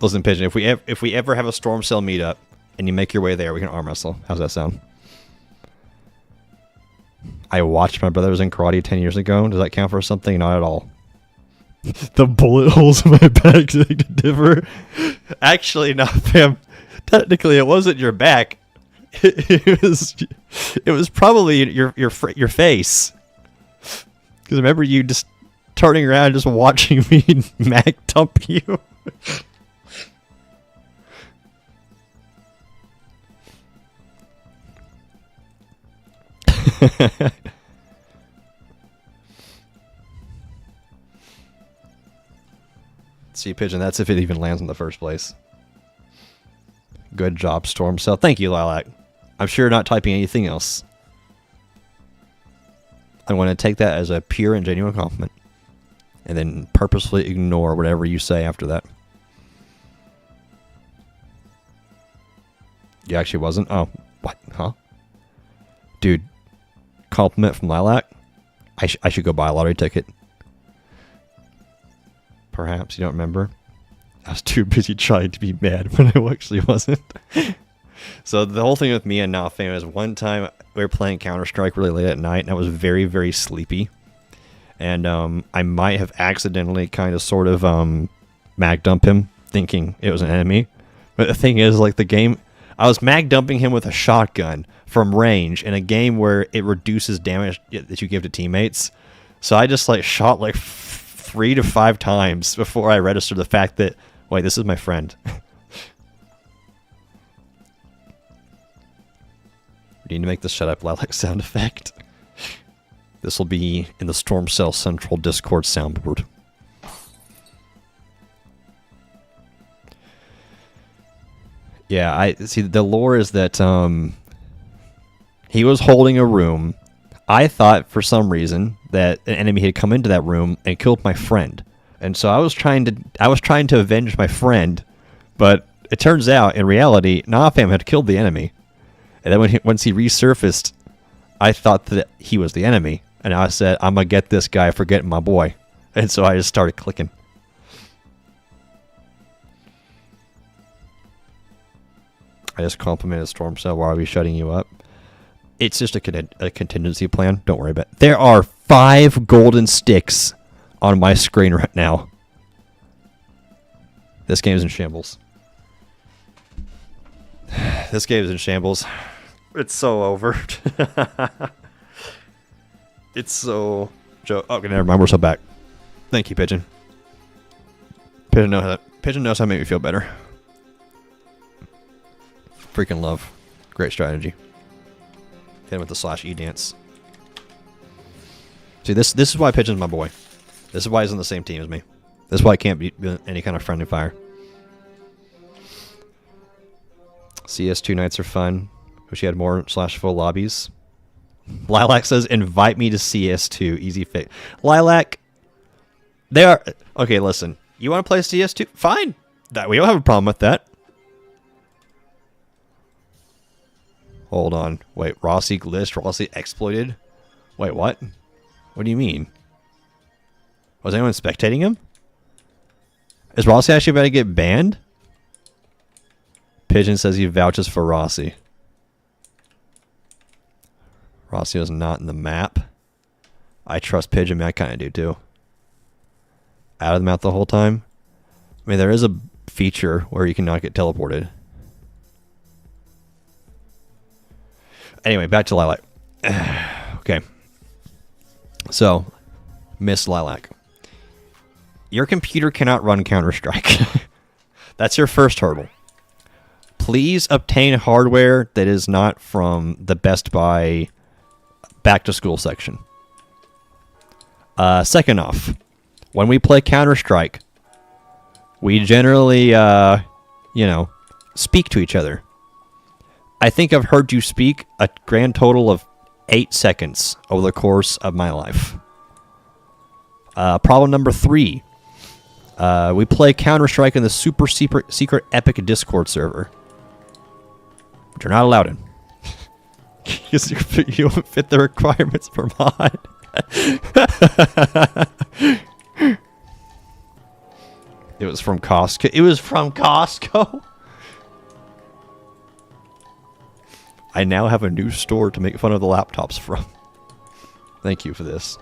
Listen, Pigeon, if we ever have a Storm Cell meetup and you make your way there, we can arm wrestle. How's that sound? I watched my brothers in karate 10 years ago. Does that count for something? Not at all. The bullet holes in my back to differ. Actually, not, fam. Technically, it wasn't your back. It was probably your face. Because remember you just turning around, just watching me mag dump you. See, Pigeon, that's if it even lands in the first place. Good job, Storm Cell. Thank you, Lilac. I'm sure you're not typing anything else. I'm going to take that as a pure and genuine compliment. And then purposefully ignore whatever you say after that. You actually wasn't? Oh, what? Huh? Dude, compliment from Lilac? I should go buy a lottery ticket. Perhaps, you don't remember? I was too busy trying to be mad when I actually wasn't. So the whole thing with me and Not Fame is one time we were playing Counter-Strike really late at night and I was very, very sleepy. And I might have accidentally kind of sort of mag dump him thinking it was an enemy. But the thing is, like, the game, I was mag dumping him with a shotgun from range in a game where it reduces damage that you give to teammates. So I just like shot like 3 to 5 times before I registered the fact that, wait, this is my friend. We need to make the shut up Lilac sound effect. This will be in the Storm Cell Central Discord soundboard. Yeah, I see. The lore is that he was holding a room. I thought for some reason that an enemy had come into that room and killed my friend, and so I was trying to avenge my friend, but it turns out in reality, Nafam had killed the enemy, and then once he resurfaced, I thought that he was the enemy, and I said, "I'm gonna get this guy for getting my boy," and so I just started clicking. I just complimented Storm Cell. Why are we shutting you up? It's just a contingency plan. Don't worry about it. There are 5 golden sticks on my screen right now. This game is in shambles. This game is in shambles. It's so over. It's so... Okay, never mind. We're so back. Thank you, Pigeon. Pigeon knows how to make me feel better. Freaking love. Great strategy. Hit him with the /E dance. See, this is why Pigeon's my boy. This is why he's on the same team as me. This is why I can't be any kind of friendly fire. CS2 nights are fun. Wish you had more /full lobbies. Lilac says, invite me to CS2. Easy fix. Lilac, they are... Okay, listen. You want to play CS2? Fine. We don't have a problem with that. Hold on. Wait, Rossi glitched. Rossi exploited? Wait, what? What do you mean? Was anyone spectating him? Is Rossi actually about to get banned? Pigeon says he vouches for Rossi. Rossi was not in the map. I trust Pigeon, man. I kind of do too. Out of the map the whole time. I mean, there is a feature where you cannot get teleported. Anyway, back to Lilac. Okay. So, Miss Lilac. Your computer cannot run Counter-Strike. That's your first hurdle. Please obtain hardware that is not from the Best Buy back-to-school section. Second off, when we play Counter-Strike, we generally, speak to each other. I think I've heard you speak a grand total of 8 seconds over the course of my life. Problem number 3. We play Counter-Strike in the super secret epic Discord server. Which you're not allowed in. Because you don't fit the requirements for mod. It was from Costco. It was from Costco? I now have a new store to make fun of the laptops from. Thank you for this.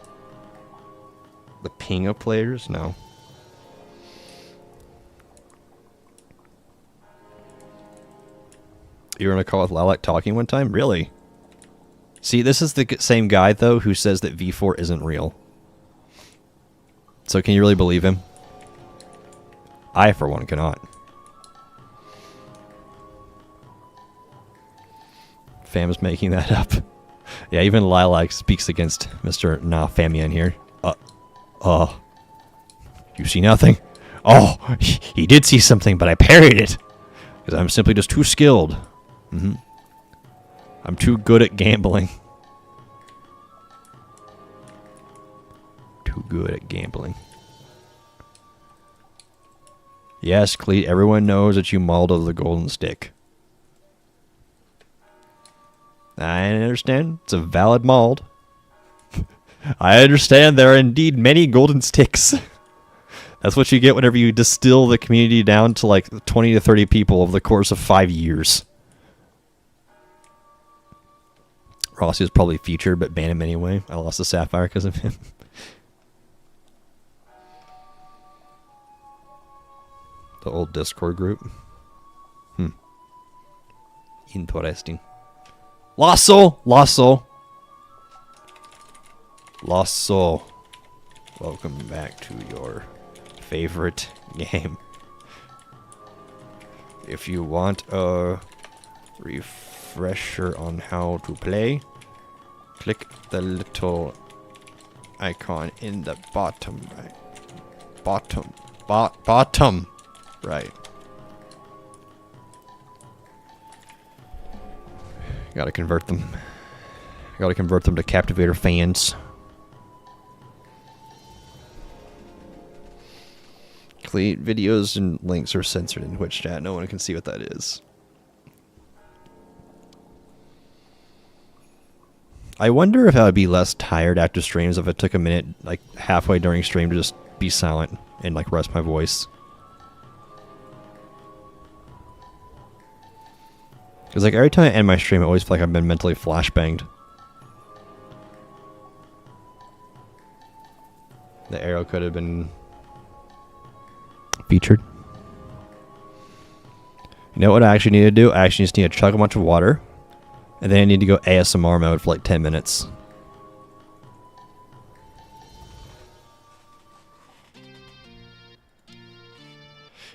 The Pinga players? No. You were in a call with Lilac talking one time? Really? See, this is the same guy, though, who says that V4 isn't real. So can you really believe him? I, for one, cannot. Fam's making that up. Yeah, even Lilac speaks against Mr. Nah Famian here. You see nothing? Oh, he did see something, but I parried it. Because I'm simply just too skilled. I'm too good at gambling. Too good at gambling. Yes, Cleet, everyone knows that you mauled over the golden stick. I understand. It's a valid mauled. I understand there are indeed many golden sticks. That's what you get whenever you distill the community down to like 20 to 30 people over the course of 5 years. Rossi was probably featured, but banned him anyway. I lost the Sapphire because of him. The old Discord group. Interesting. Lasso! Lasso! Lasso. Welcome back to your favorite game. If you want a refresher on how to play, click the little icon in the bottom right. Bottom right. Gotta convert them. Gotta convert them to Captivator fans. Videos and links are censored in Twitch chat. No one can see what that is. I wonder if I would be less tired after streams if I took a minute, like halfway during stream, to just be silent and like rest my voice. Because like every time I end my stream, I always feel like I've been mentally flashbanged. The arrow could have been featured. You know what I actually need to do? I actually just need to chug a bunch of water And then I need to go ASMR mode for like 10 minutes.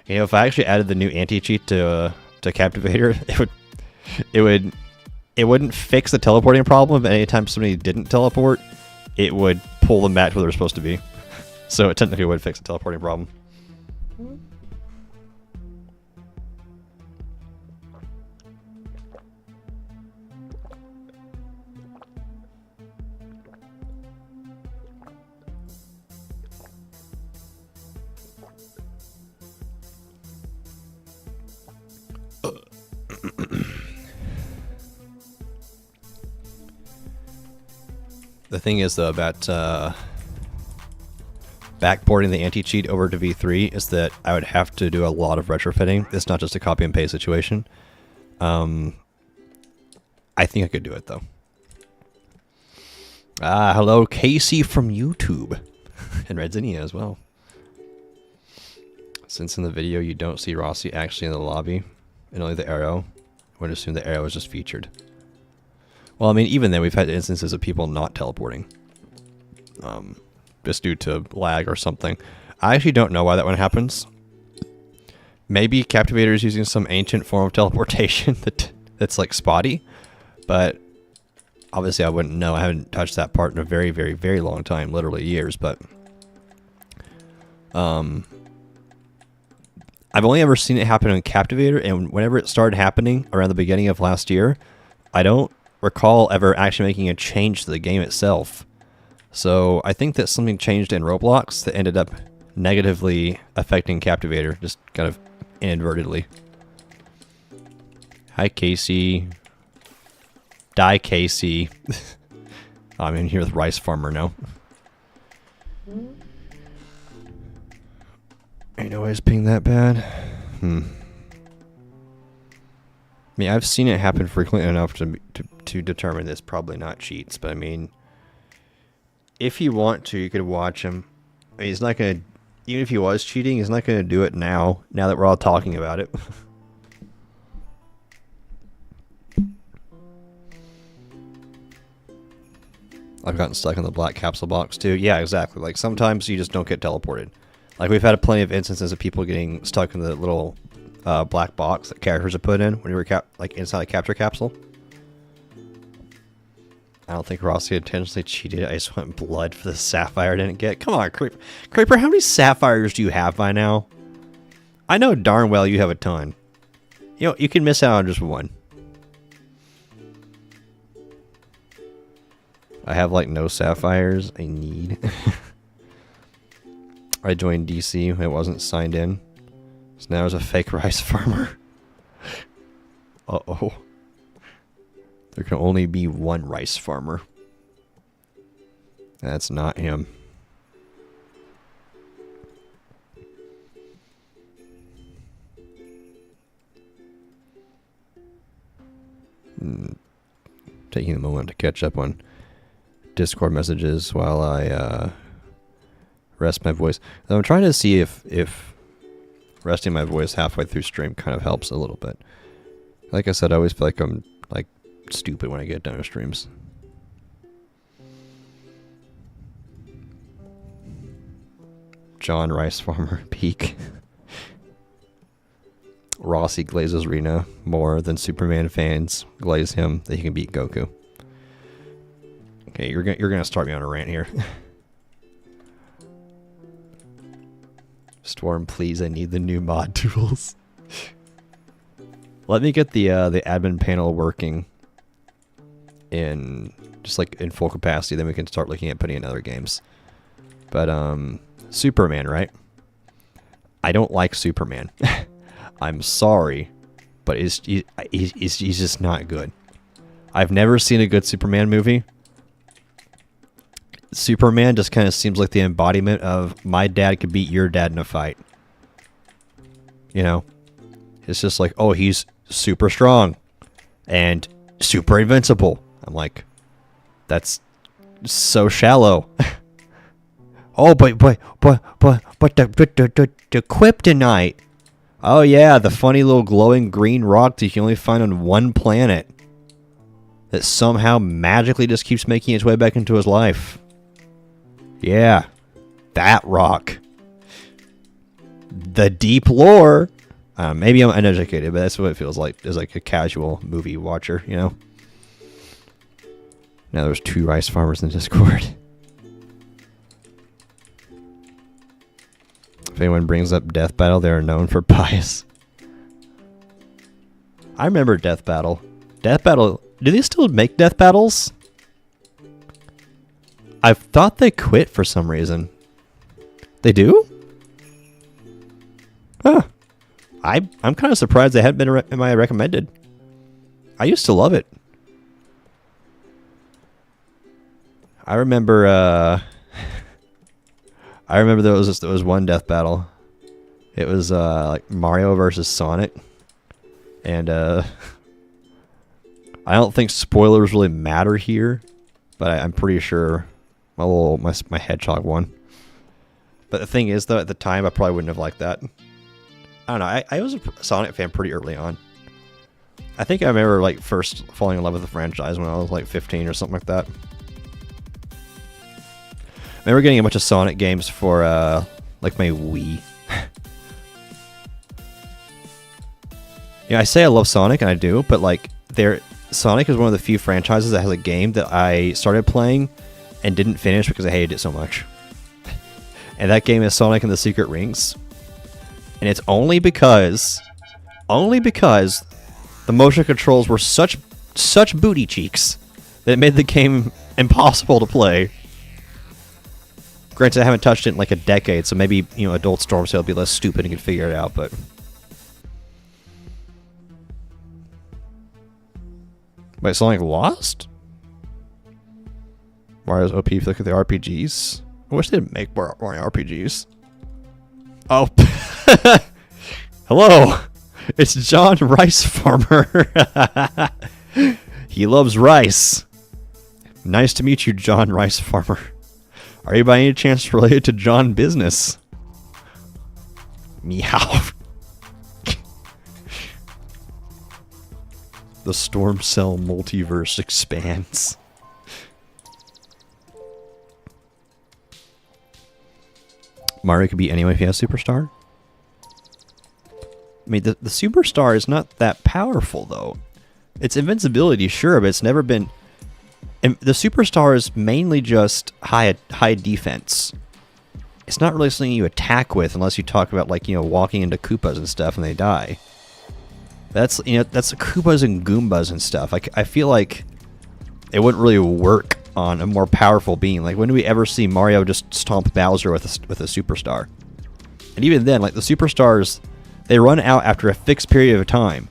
You know, if I actually added the new anti-cheat to Captivator, it wouldn't fix the teleporting problem, but anytime somebody didn't teleport, it would pull them back to where they're supposed to be. So it technically would fix the teleporting problem. The thing is, though, about backporting the anti-cheat over to V3 is that I would have to do a lot of retrofitting. It's not just a copy and paste situation. I think I could do it, though. Hello, Casey from YouTube. And Red Zinnia as well. Since in the video you don't see Rossi actually in the lobby, and only the arrow, I would assume the arrow is just featured. Well, I mean, even then, we've had instances of people not teleporting. Just due to lag or something. I actually don't know why that one happens. Maybe Captivator is using some ancient form of teleportation that's like spotty. But obviously I wouldn't know. I haven't touched that part in a very, very, very long time. Literally years, but... I've only ever seen it happen in Captivator, and whenever it started happening around the beginning of last year, I don't recall ever actually making a change to the game itself. So I think that something changed in Roblox that ended up negatively affecting Captivator, just kind of inadvertently. Hi, Casey. Die, Casey. I'm in here with Rice Farmer now. Ain't always ping that bad. I mean, I've seen it happen frequently enough to determine this probably not cheats, but I mean, if you want to, you could watch him. I mean, he's not gonna, even if he was cheating, he's not gonna do it now that we're all talking about it. I've gotten stuck in the black capsule box too. Yeah, exactly. Like sometimes you just don't get teleported. Like we've had plenty of instances of people getting stuck in the little black box that characters are put in when you were like inside a capture capsule. I don't think Rossi intentionally cheated. I just went blood for the sapphire I didn't get. Come on, Creeper, how many sapphires do you have by now? I know darn well you have a ton. You know, you can miss out on just one. I have like no sapphires I need. I joined DC. It wasn't signed in. So now there's a fake rice farmer. Uh-oh. There can only be one rice farmer. That's not him. Taking a moment to catch up on Discord messages while I rest my voice. I'm trying to see if resting my voice halfway through stream kind of helps a little bit. Like I said, I always feel like I'm like stupid when I get done with streams. John Rice Farmer peak. Rossi glazes Rena more than Superman fans glaze him that he can beat Goku. Okay, you're gonna start me on a rant here. Storm, please, I need the new mod tools. Let me get the admin panel working in just like in full capacity, then we can start looking at putting in other games. But Superman, right? I don't like Superman. I'm sorry, but he's just not good. I've never seen a good Superman movie. Superman just kind of seems like the embodiment of my dad could beat your dad in a fight. You know? It's just like, oh, he's super strong and super invincible. I'm like, that's so shallow. Oh, but the kryptonite. Oh yeah, the funny little glowing green rock that you can only find on one planet. that somehow magically just keeps making its way back into his life. Yeah, that rock. The deep lore. Maybe I'm uneducated, but that's what it feels like as like a casual movie watcher, you know? Now there's 2 rice farmers in Discord. If anyone brings up Death Battle, they are known for bias. I remember Death Battle. Death Battle... Do they still make Death Battles? I thought they quit for some reason. They do? Huh. I'm kind of surprised they haven't been in my recommended. I used to love it. I remember there was one Death Battle. It was like Mario versus Sonic. And I don't think spoilers really matter here, but I'm pretty sure my hedgehog won. But the thing is, though, at the time I probably wouldn't have liked that. I don't know. I was a Sonic fan pretty early on. I think I remember like first falling in love with the franchise when I was like 15 or something like that. I remember getting a bunch of Sonic games for like my Wii. Yeah, I say I love Sonic, and I do, but like Sonic is one of the few franchises that has a game that I started playing and didn't finish because I hated it so much. And that game is Sonic and the Secret Rings. And it's only because the motion controls were such booty cheeks that it made the game impossible to play. Granted, I haven't touched it in like a decade, so maybe, you know, Adult Stormtail will be less stupid and can figure it out, but... Wait, Sonic lost? Mario's OP if you look at the RPGs. I wish they'd make more RPGs. Oh. Hello. It's John Rice Farmer. He loves rice. Nice to meet you, John Rice Farmer. Are you by any chance related to John Business? Meow. The Storm Cell multiverse expands. Mario could be anyway if he has Superstar. I mean, the Superstar is not that powerful, though. It's invincibility, sure, but it's never been... And the Superstar is mainly just high defense. It's not really something you attack with unless you talk about, like, you know, walking into Koopas and stuff and they die. That's, you know, that's Koopas and Goombas and stuff. I feel like it wouldn't really work on a more powerful being. Like, when do we ever see Mario just stomp Bowser with a Superstar? And even then, like, the Superstars, they run out after a fixed period of time.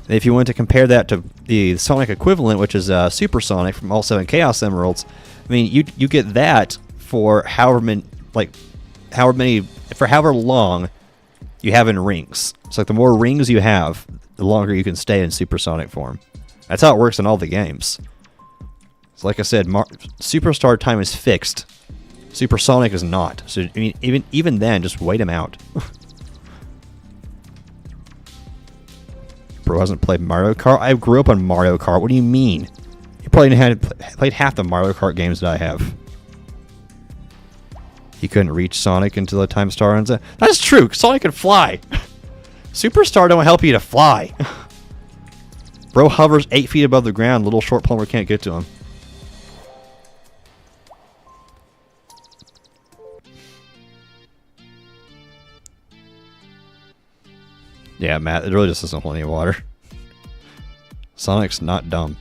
And if you want to compare that to the Sonic equivalent, which is Super Sonic from all 7 Chaos Emeralds, I mean, you get that for however long you have in rings. So like the more rings you have, the longer you can stay in Supersonic form. That's how it works in all the games. So like I said, Superstar time is fixed. Supersonic is not. So I mean, even then, just wait him out. Bro hasn't played Mario Kart. I grew up on Mario Kart. What do you mean? You probably hadn't played half the Mario Kart games that I have. He couldn't reach Sonic until the time star runs out. That's true. Sonic can fly. Superstar don't help you to fly. Bro hovers 8 feet above the ground. Little short plumber can't get to him. Yeah, Matt, it really just doesn't hold any water. Sonic's not dumb.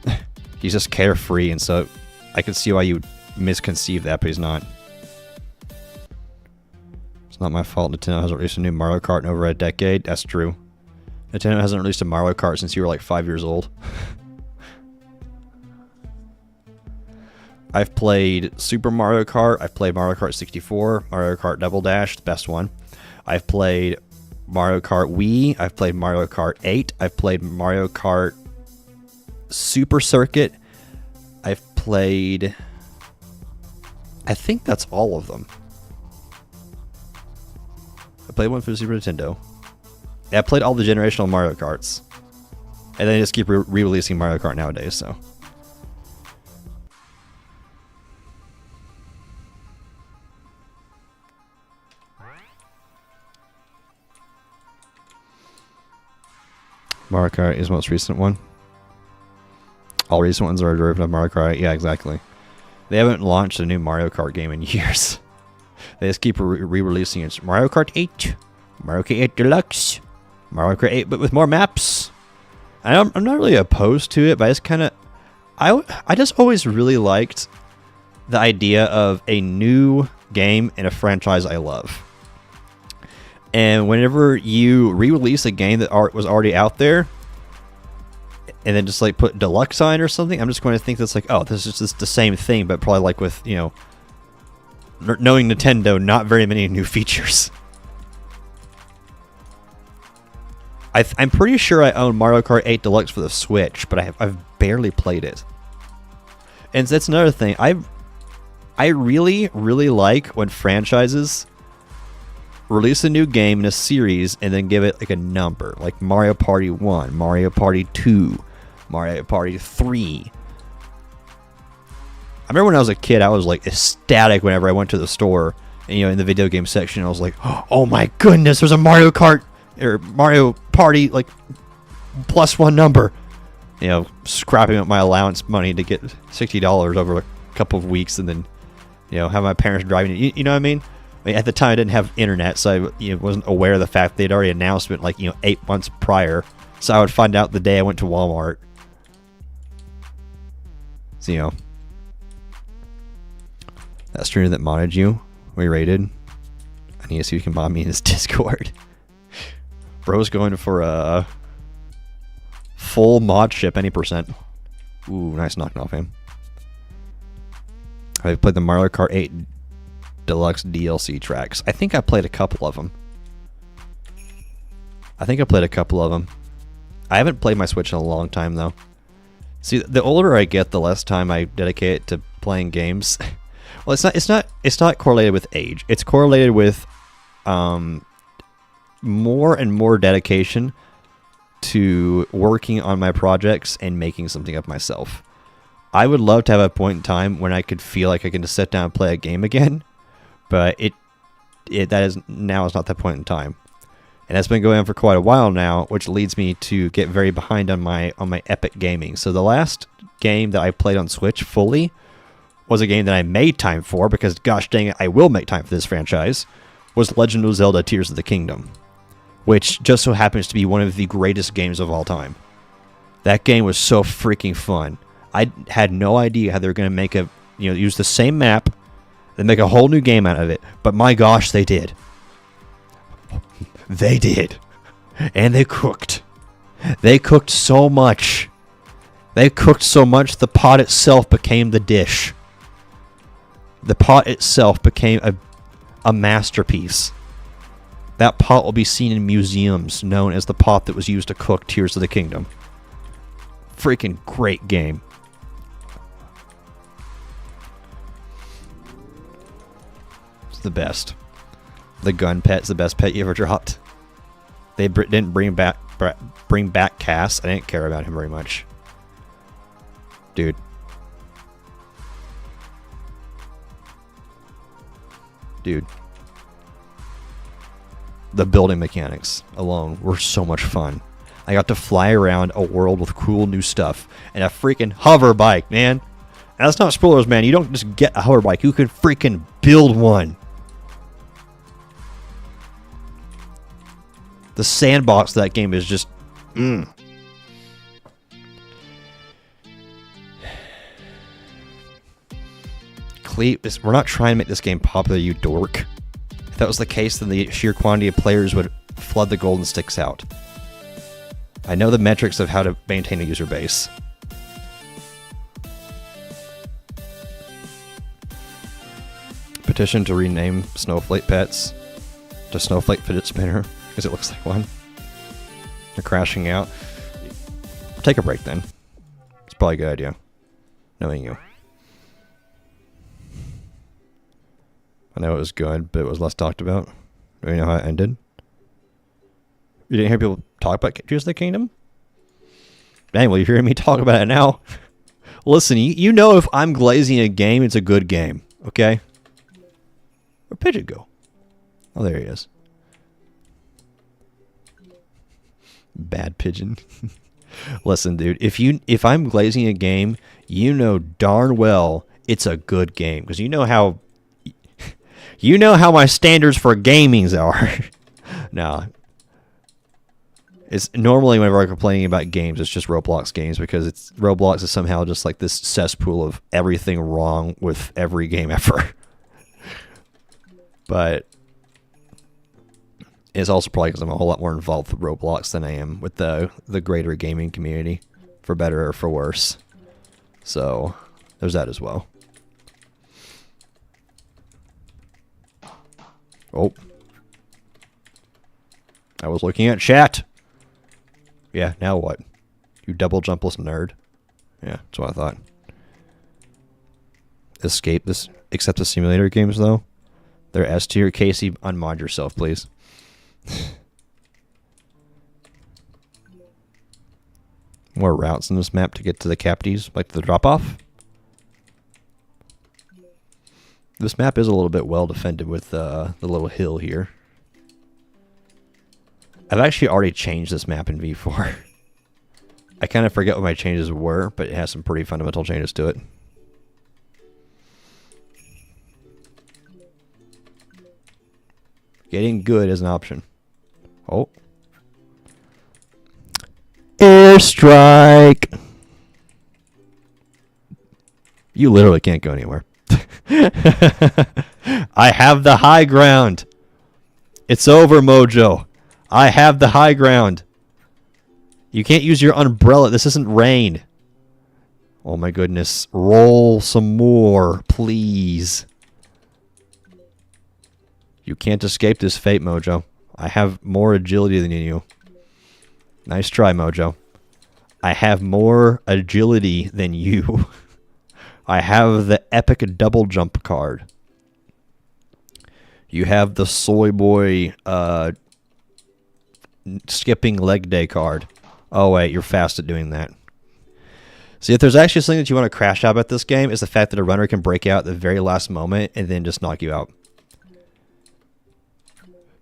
He's just carefree, and so I can see why you misconceive that, but he's not. It's not my fault Nintendo hasn't released a new Mario Kart in over a decade. That's true. Nintendo hasn't released a Mario Kart since you were like 5 years old. I've played Super Mario Kart. I've played Mario Kart 64, Mario Kart Double Dash, the best one. I've played Mario Kart Wii. I've played Mario Kart 8. I've played Mario Kart Super Circuit. I've played... I think that's all of them. I played one for the Super Nintendo. Yeah, I played all the generational Mario Karts. And then they just keep re-releasing Mario Kart nowadays, so... Mario Kart is the most recent one. All recent ones are a derivative of Mario Kart. Yeah, exactly. They haven't launched a new Mario Kart game in years. They just keep re-releasing it. Mario Kart 8, Mario Kart 8 Deluxe, Mario Kart 8, but with more maps. I'm not really opposed to it, but I just kind of, I just always really liked the idea of a new game in a franchise I love. And whenever you re-release a game that was already out there, and then just like put deluxe on or something, I'm just going to think that's like, oh, this is just the same thing, but probably like with, you know, knowing Nintendo, not very many new features. I'm pretty sure I own Mario Kart 8 Deluxe for the Switch, but I've barely played it. And that's another thing. I really, really like when franchises release a new game in a series and then give it like a number, like Mario Party 1, Mario Party 2, Mario Party 3. I remember when I was a kid, I was like ecstatic whenever I went to the store and, you know, in the video game section, I was like, oh my goodness, there's a Mario Kart or Mario Party like +1 number. You know, scrapping up my allowance money to get $60 over a couple of weeks, and then, you know, have my parents driving it. You know what I mean? At the time, I didn't have internet, so I wasn't aware of the fact they'd already announced it like, 8 months prior. So I would find out the day I went to Walmart. So, that streamer that modded you, we rated. I need to see if you can mod me in his Discord. Bro's going for a full mod ship, any percent. Ooh, nice knocking off him. I've played the Mario Kart 8 Deluxe DLC tracks. I think I played a couple of them. I haven't played my Switch in a long time, though. See, the older I get, the less time I dedicate to playing games. Well, it's not correlated with age. It's correlated with more and more dedication to working on my projects and making something of myself. I would love to have a point in time when I could feel like I can just sit down and play a game again, but that is not that point in time. And that's been going on for quite a while now, which leads me to get very behind on my Epic Gaming. So the last game that I played on Switch fully was a game that I made time for, because gosh dang it, I will make time for this franchise, was Legend of Zelda Tears of the Kingdom, which just so happens to be one of the greatest games of all time. That game was so freaking fun. I had no idea how they were going to make use the same map and make a whole new game out of it, but my gosh, they did. They did. And they cooked. They cooked so much. The pot itself became the dish. The pot itself became a masterpiece. That pot will be seen in museums, known as the pot that was used to cook Tears of the Kingdom. Freaking great game. It's the best. The gun pet's the best pet you ever dropped. They didn't bring back Cass. I didn't care about him very much. Dude. The building mechanics alone were so much fun. I got to fly around a world with cool new stuff. And a freaking hover bike, man. And that's not spoilers, man. You don't just get a hover bike. You can freaking build one. The sandbox of that game is just... We're not trying to make this game popular, you dork. If that was the case, then the sheer quantity of players would flood the golden sticks out. I know the metrics of how to maintain a user base. Petition to rename Snowflake Pets to Snowflake Fidget Spinner, because it looks like one. They're crashing out. Take a break then. It's probably a good idea, knowing you. I know it was good, but it was less talked about. Do you know how it ended? You didn't hear people talk about Tears of the Kingdom? Dang, well, you're hearing me talk about it now. Listen, you know if I'm glazing a game, it's a good game, okay? Where'd Pigeon go? Oh, there he is. Bad pigeon. Listen, dude, if I'm glazing a game, you know darn well it's a good game because you know how my standards for gamings are. No. It's normally whenever I'm complaining about games, it's just Roblox games because Roblox is somehow just like this cesspool of everything wrong with every game ever. But it's also probably because I'm a whole lot more involved with Roblox than I am with the greater gaming community, for better or for worse. So there's that as well. Oh. I was looking at chat. Yeah, now what? You double jumpless nerd. Yeah, that's what I thought. Escape this, except the simulator games though. They're S tier. Casey, unmod yourself, please. More routes in this map to get to the Capties, like the drop-off. This map is a little bit well defended with the little hill here. I've actually already changed this map in V4. I kind of forget what my changes were, but it has some pretty fundamental changes to it. Getting good is an option. Oh. Airstrike! You literally can't go anywhere. I have the high ground. It's over, Mojo. I have the high ground. You can't use your umbrella. This isn't rain. Oh my goodness. Roll some more, please. You can't escape this fate, Mojo. I have more agility than you. Nice try, Mojo. I have more agility than you. I have the epic double jump card. You have the soy boy skipping leg day card. Oh wait, you're fast at doing that. See, if there's actually something that you want to crash out at this game, is the fact that a runner can break out at the very last moment and then just knock you out.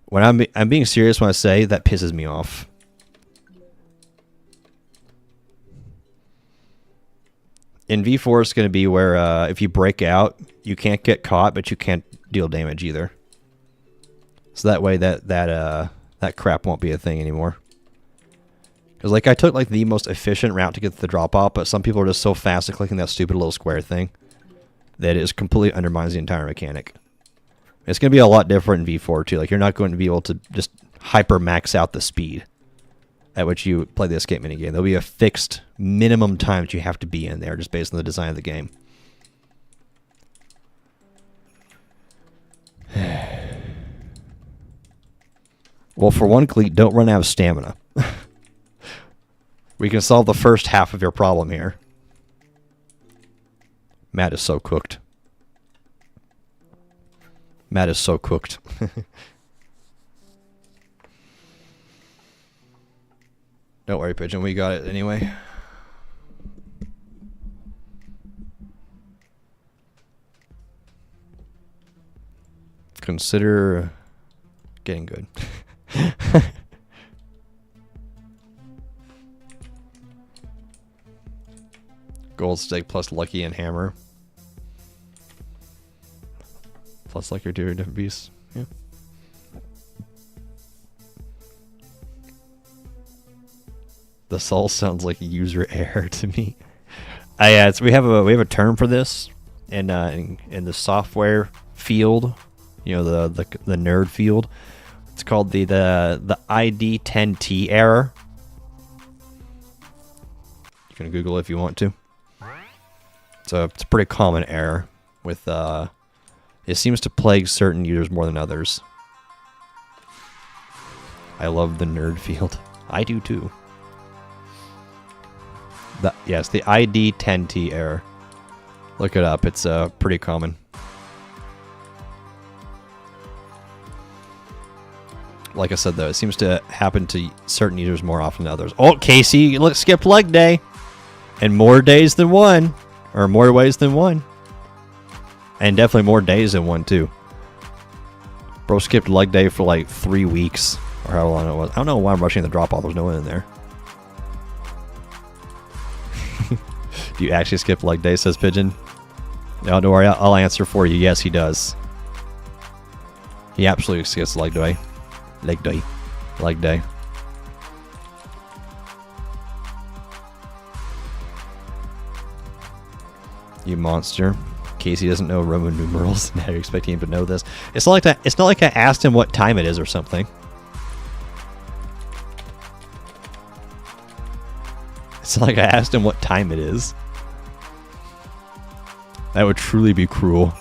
When I'm being serious when I say that pisses me off. In V4, it's going to be where if you break out, you can't get caught, but you can't deal damage either. So that way, that crap won't be a thing anymore. Because like I took like the most efficient route to get to the drop off, but some people are just so fast at clicking that stupid little square thing that it just completely undermines the entire mechanic. It's going to be a lot different in V4 too. Like you're not going to be able to just hyper max out the speed at which you play the escape minigame. There'll be a fixed minimum time that you have to be in there just based on the design of the game. Well, for one, Cleat, don't run out of stamina. We can solve the first half of your problem here. Matt is so cooked. Matt is so cooked. Don't worry, Pigeon. We got it anyway. Consider getting good. Gold stake plus lucky and hammer. Plus like your two different beasts. Yeah. The soul sounds like user error to me. Yeah, we have a term for this in the software field. You know, the nerd field. It's called the ID 10T error. You can Google it if you want to. So it's a pretty common error with it seems to plague certain users more than others. I love the nerd field. I do too. Yes, the ID 10T error. Look it up. It's pretty common. Like I said, though, it seems to happen to certain users more often than others. Oh, Casey, look, skipped leg day. And more days than one. Or more ways than one. And definitely more days than one, too. Bro skipped leg day for like 3 weeks. Or how long it was. I don't know why I'm rushing the drop off. There's no one in there. Do you actually skip leg day, says Pigeon? No, don't worry. I'll answer for you. Yes, he does. He absolutely skips leg day. Leg day. Leg day. You monster. Casey doesn't know Roman numerals. Now you're expecting him to know this. It's not like that. It's not like I asked him what time it is or something. It's not like I asked him what time it is. That would truly be cruel.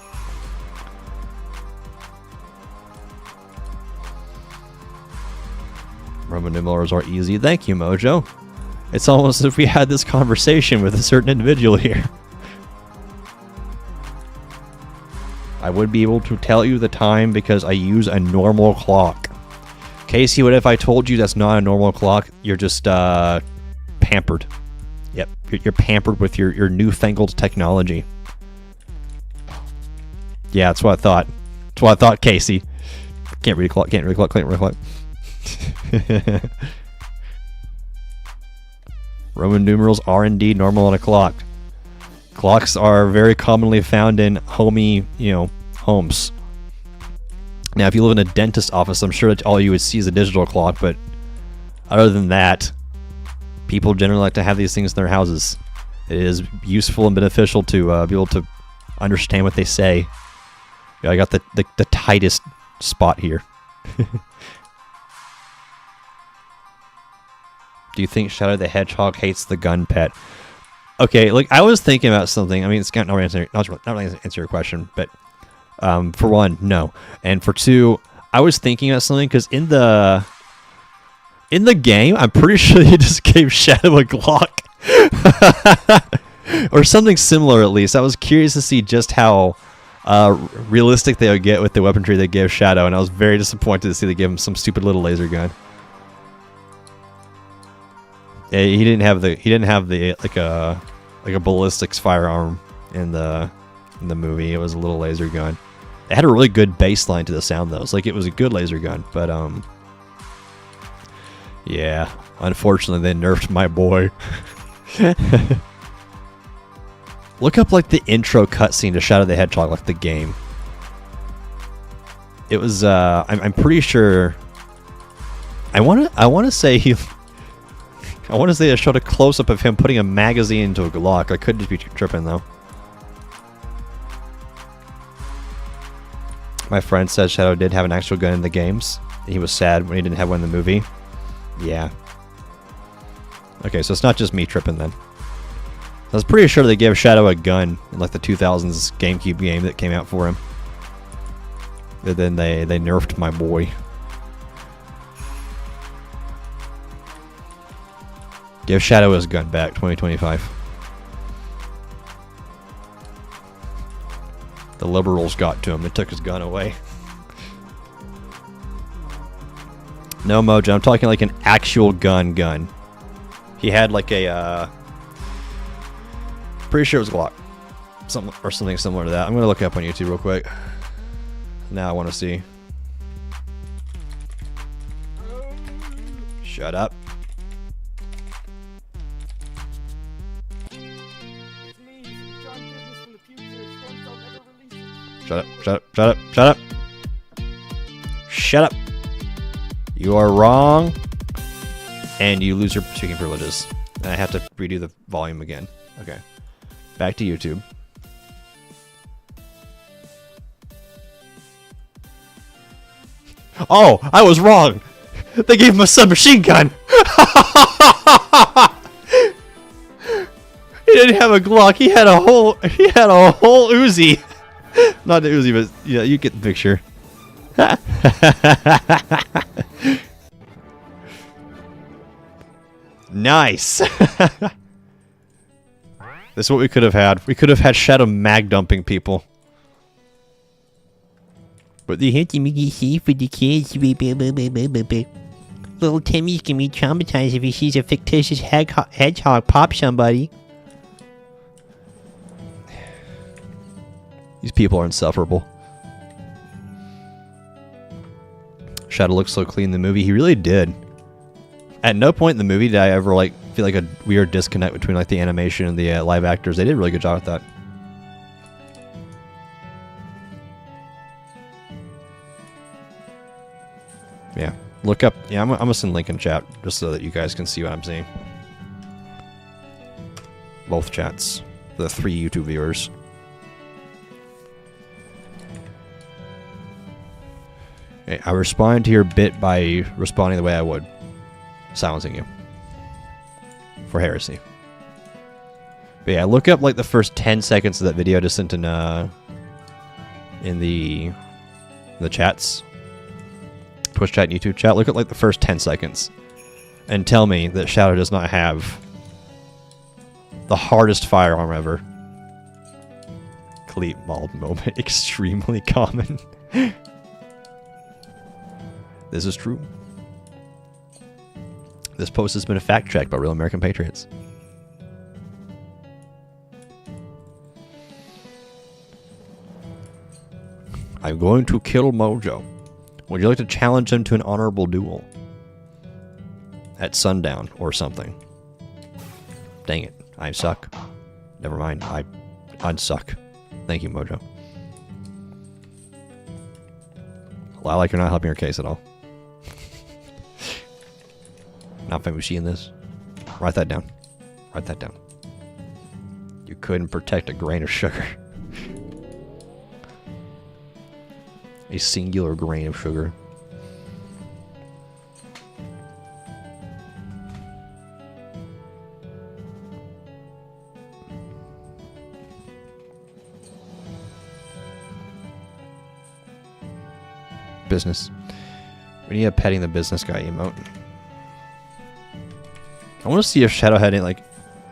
Roman numerals are easy. Thank you, Mojo. It's almost as if we had this conversation with a certain individual here. I would be able to tell you the time because I use a normal clock. Casey, what if I told you that's not a normal clock? You're just pampered. Yep, you're pampered with your newfangled technology. Yeah, that's what I thought. That's what I thought, Casey. Can't read a clock, can't read a clock, can't read a clock. Roman numerals are indeed normal on a clock. Clocks are very commonly found in homey, homes. Now, if you live in a dentist's office, I'm sure that all you would see is a digital clock, but other than that, people generally like to have these things in their houses. It is useful and beneficial to be able to understand what they say. Yeah, I got the tightest spot here. Do you think Shadow the Hedgehog hates the gun pet? Okay, like I was thinking about something. I mean, it's not really answer your question, but for one, no, and for two, I was thinking about something because in the game, I'm pretty sure he just gave Shadow a Glock or something similar. At least I was curious to see just how realistic they would get with the weaponry they gave Shadow, and I was very disappointed to see they give him some stupid little laser gun. Yeah, he didn't have the like a ballistics firearm in the movie. It was a little laser gun. It had a really good baseline to the sound though. It's like it was a good laser gun, but yeah, unfortunately they nerfed my boy. Look up like the intro cutscene to Shadow the Hedgehog, like the game. It was I'm pretty sure. I wanna say he. I want to say I showed a close-up of him putting a magazine into a Glock. I could just be tripping, though. My friend said Shadow did have an actual gun in the games. He was sad when he didn't have one in the movie. Yeah. Okay, so it's not just me tripping, then. I was pretty sure they gave Shadow a gun in, like, the 2000s GameCube game that came out for him. And then they nerfed my boy. Give Shadow his gun back, 2025. The liberals got to him. They took his gun away. No, Mojo, I'm talking like an actual gun. He had like a, pretty sure it was a Glock. Or something similar to that. I'm going to look it up on YouTube real quick. Now I want to see. Shut up. Shut up, shut up, shut up, shut up. Shut up. You are wrong. And you lose your speaking privileges. And I have to redo the volume again. Okay. Back to YouTube. Oh, I was wrong. They gave him a submachine gun. He didn't have a Glock. He had a whole Uzi. Not the Uzi, but yeah, you get the picture. Nice. This is what we could have had. We could have had Shadow mag dumping people. But they had to make it safe for the kids. Little Timmy's gonna be traumatized if he sees a fictitious hedgehog pop somebody. These people are insufferable. Shadow looks so clean in the movie. He really did. At no point in the movie did I ever like feel like a weird disconnect between like the animation and the live actors. They did a really good job with that. Yeah, look up. Yeah, I'm gonna send a link in chat just so that you guys can see what I'm seeing. Both chats, the 3 YouTube viewers. Okay, I respond to your bit by responding the way I would, silencing you for heresy. But yeah, look up like the first 10 seconds of that video just sent in the chats. Twitch chat and YouTube chat. Look at like the first 10 seconds and tell me that Shadow does not have the hardest firearm ever. Cleat bulb moment. Extremely common. This is true. This post has been a fact check by Real American Patriots. I'm going to kill Mojo. Would you like to challenge him to an honorable duel? At sundown or something. Dang it. I suck. Never mind. I'd suck. Thank you, Mojo. Well, like you're not helping your case at all. Not Famushi in this. Write that down. Write that down. You couldn't protect a grain of sugar. A singular grain of sugar. Business. We need a petting the business guy emote. I want to see if Shadow had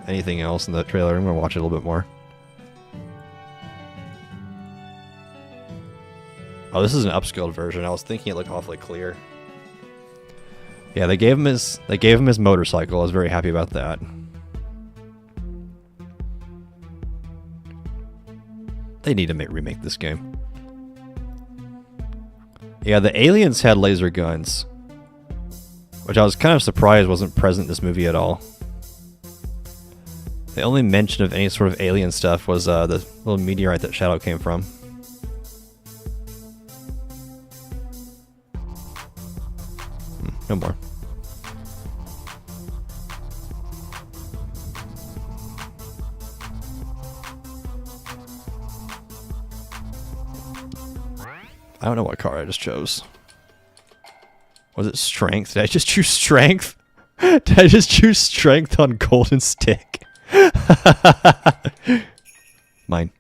anything else in the trailer. I'm going to watch it a little bit more. Oh, this is an upscaled version. I was thinking it looked awfully clear. Yeah, they gave him his motorcycle. I was very happy about that. They need to remake this game. Yeah, the aliens had laser guns, which I was kind of surprised wasn't present in this movie at all. The only mention of any sort of alien stuff was the little meteorite that Shadow came from. No more. I don't know what car I just chose. Was it strength? Did I just choose strength? Did I just choose strength on golden stick? Mine.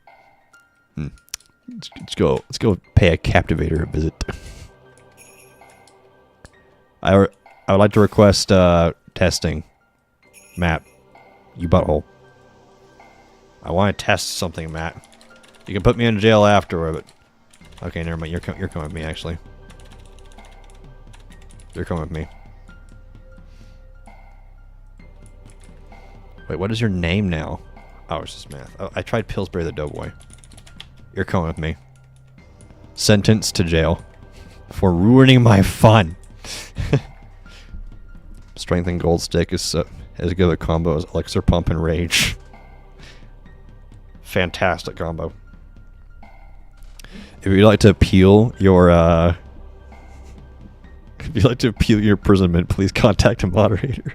Let's go pay a Captivator a visit. I would like to request testing. Matt, you butthole. I want to test something, Matt. You can put me in jail afterward, but okay, never mind. You're coming with me, actually. You're coming with me. Wait, what is your name now? Oh, it's just math. Oh, I tried Pillsbury the Doughboy. You're coming with me. Sentenced to jail for ruining my fun. Strength and gold stick is as good a combo as elixir pump and rage. Fantastic combo. If you'd like to appeal your imprisonment, please contact a moderator.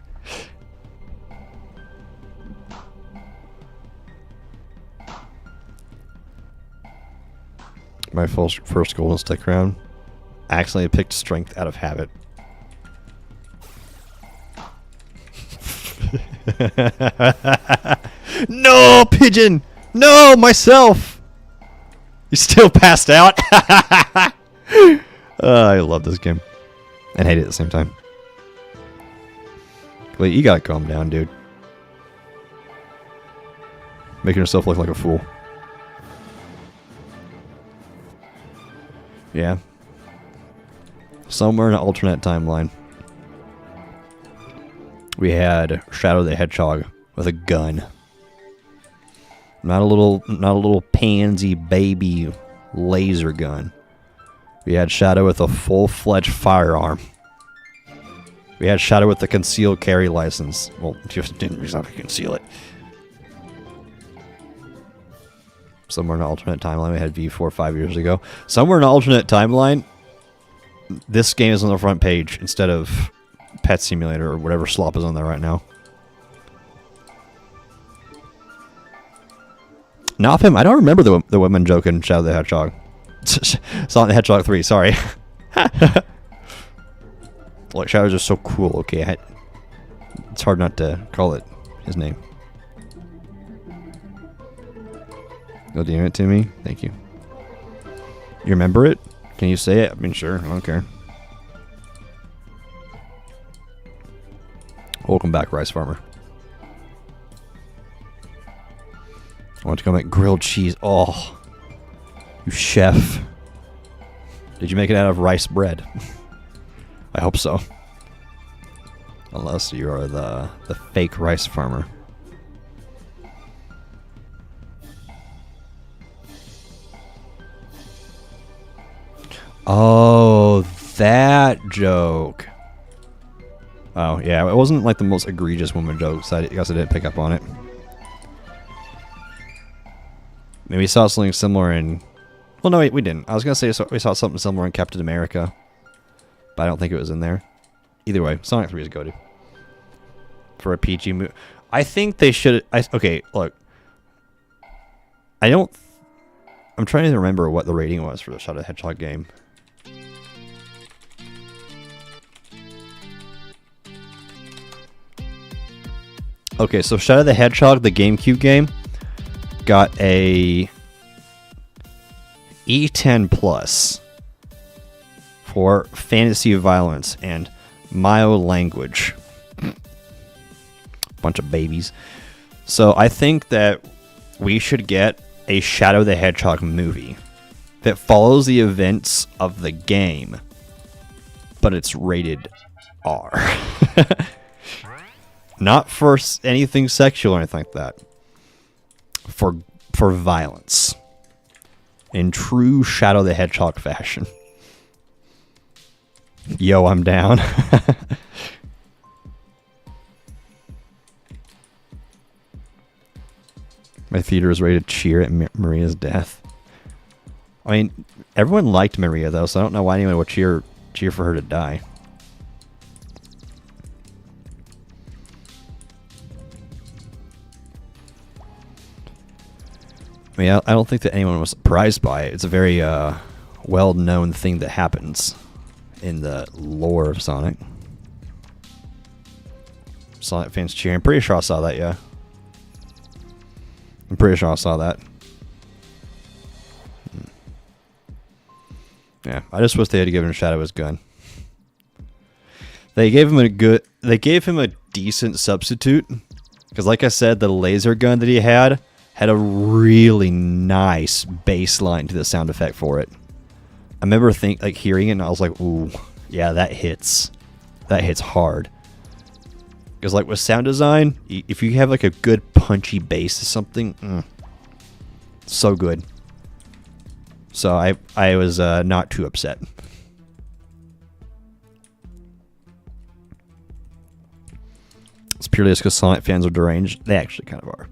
My first golden stick round. Accidentally picked strength out of habit. No, pigeon! No, myself! You still passed out? I love this game. And hate it at the same time. Wait, you gotta calm down, dude. Making yourself look like a fool. Yeah. Somewhere in an alternate timeline, we had Shadow the Hedgehog with a gun. Not a little pansy baby laser gun. We had Shadow with a full-fledged firearm. We had Shadow with the concealed carry license. Well, just didn't exactly conceal it. Somewhere in an alternate timeline, we had V4 5 years ago. Somewhere in an alternate timeline, this game is on the front page instead of Pet Simulator or whatever slop is on there right now. Not him. I don't remember the women joke in Shadow the Hedgehog. Sonic the Hedgehog 3, sorry. Like, Shadows are so cool, okay? It's hard not to call it his name. You'll DM it to me? Thank you. You remember it? Can you say it? I mean, sure. I don't care. Welcome back, Rice Farmer. I want to go make grilled cheese. Oh, you chef. Did you make it out of rice bread? I hope so. Unless you are the fake rice farmer. Oh, that joke. Oh, yeah. It wasn't like the most egregious woman joke, so I guess I didn't pick up on it. Maybe we saw something similar in... Well, no, we didn't. I was going to say we saw something similar in Captain America. But I don't think it was in there. Either way, Sonic 3 is goated. For a PG movie. I think they should... Okay, look. I'm trying to remember what the rating was for the Shadow the Hedgehog game. Okay, so Shadow the Hedgehog, the GameCube game, got a E10 plus for fantasy violence and mild language. Bunch of babies. So I think that we should get a Shadow the Hedgehog movie that follows the events of the game, but it's rated R. Not for anything sexual or anything like that. For violence. In true Shadow the Hedgehog fashion. Yo, I'm down. My theater is ready to cheer at Maria's death. I mean, everyone liked Maria though, so I don't know why anyone would cheer for her to die. I mean, I don't think that anyone was surprised by it. It's a very well-known thing that happens in the lore of Sonic. Sonic fans cheering. I'm pretty sure I saw that, yeah. I'm pretty sure I saw that. Yeah, I just wish they had given Shadow his gun. They gave him a decent substitute. Because like I said, the laser gun that he had a really nice bass line to the sound effect for it. I remember hearing it and I was like, ooh, yeah, that hits. That hits hard. Because like with sound design, if you have like a good punchy bass or something, so good. So I was not too upset. It's purely just because Sonic fans are deranged. They actually kind of are.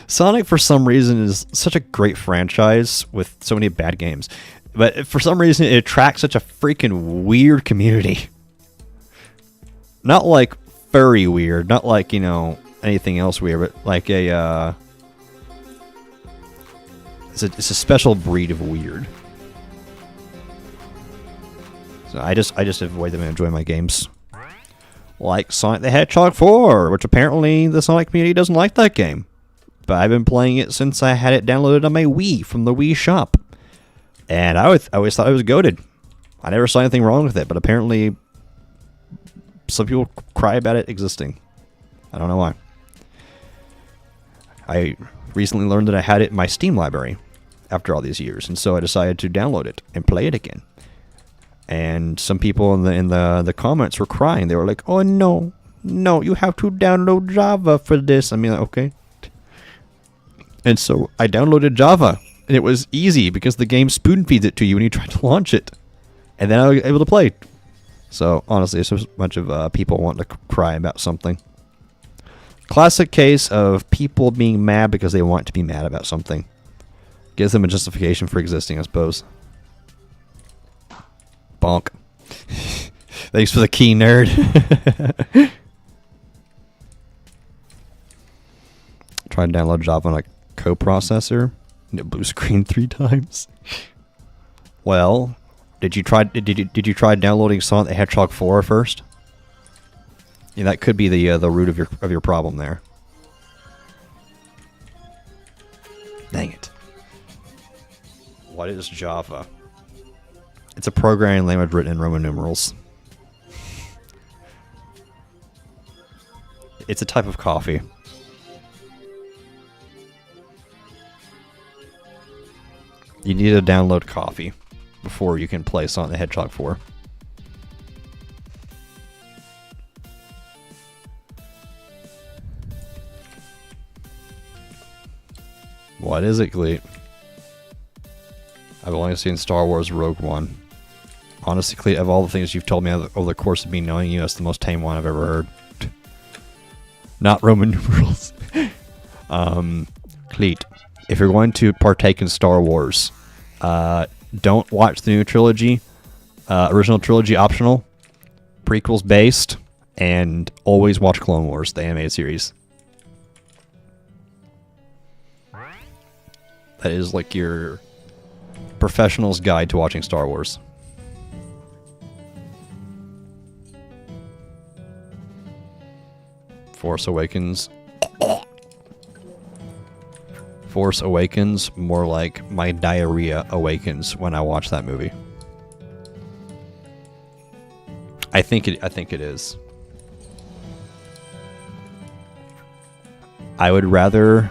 Sonic, for some reason, is such a great franchise with so many bad games. But for some reason, it attracts such a freaking weird community. Not like furry weird, not like, you know, anything else weird, but like a, it's a special breed of weird. So I just avoid them and enjoy my games. Like Sonic the Hedgehog 4, which apparently the Sonic community doesn't like that game. But I've been playing it since I had it downloaded on my Wii from the Wii shop. And I always thought it was goated. I never saw anything wrong with it, but apparently some people cry about it existing. I don't know why. I recently learned that I had it in my Steam library after all these years, and so I decided to download it and play it again. And some people in the comments were crying. They were like, "Oh no, you have to download Java for this." I mean, okay. And so I downloaded Java And it was easy because the game spoon feeds it to you when you try to launch it. And then I was able to play. So, honestly, it's just a bunch of people wanting to cry about something. Classic case of people being mad because they want to be mad about something. Gives them a justification for existing, I suppose. Bonk. Thanks for the key, nerd. Try to download Java on a coprocessor. It blue screen 3 times. Well, did you try downloading Sonic the Hedgehog 4 first? Yeah, that could be the root of your problem there. Dang it. What is Java? It's a programming language written in Roman numerals. It's a type of coffee. You need to download coffee before you can play Sonic the Hedgehog 4. What is it, Gleet? I've only seen Star Wars Rogue One. Honestly, Cleet, of all the things you've told me over the course of me knowing you, that's the most tame one I've ever heard. Not Roman numerals. Cleet, if you're going to partake in Star Wars, don't watch the new trilogy. Original trilogy optional. Prequels based. And always watch Clone Wars, the animated series. That is like your professional's guide to watching Star Wars. Force Awakens. Force Awakens, more like my diarrhea awakens when I watch that movie. I think it is. I would rather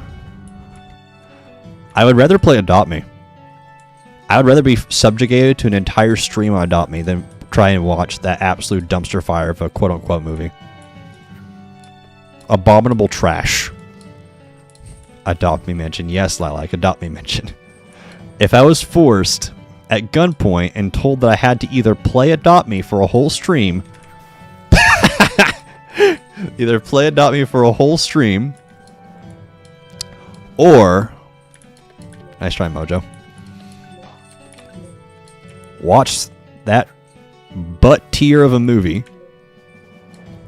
play Adopt Me. I would rather be subjugated to an entire stream on Adopt Me than try and watch that absolute dumpster fire of a quote-unquote movie. Abominable trash. Adopt Me mention. Yes, Lilac, Adopt Me mention. If I was forced at gunpoint and told that I had to either play Adopt Me for a whole stream... either play Adopt Me for a whole stream... or... Nice try, Mojo. Watch that butt tier of a movie.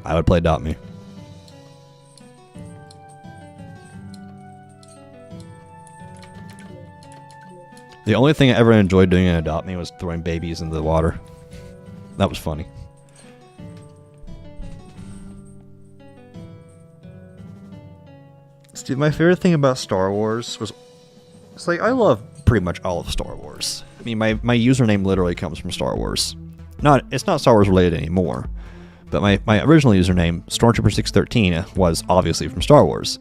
I would play Adopt Me. The only thing I ever enjoyed doing in Adopt Me was throwing babies into the water. That was funny. Steve, my favorite thing about Star Wars was... It's like, I love pretty much all of Star Wars. I mean, my username literally comes from Star Wars. It's not Star Wars related anymore. But my original username, Stormtrooper613, was obviously from Star Wars.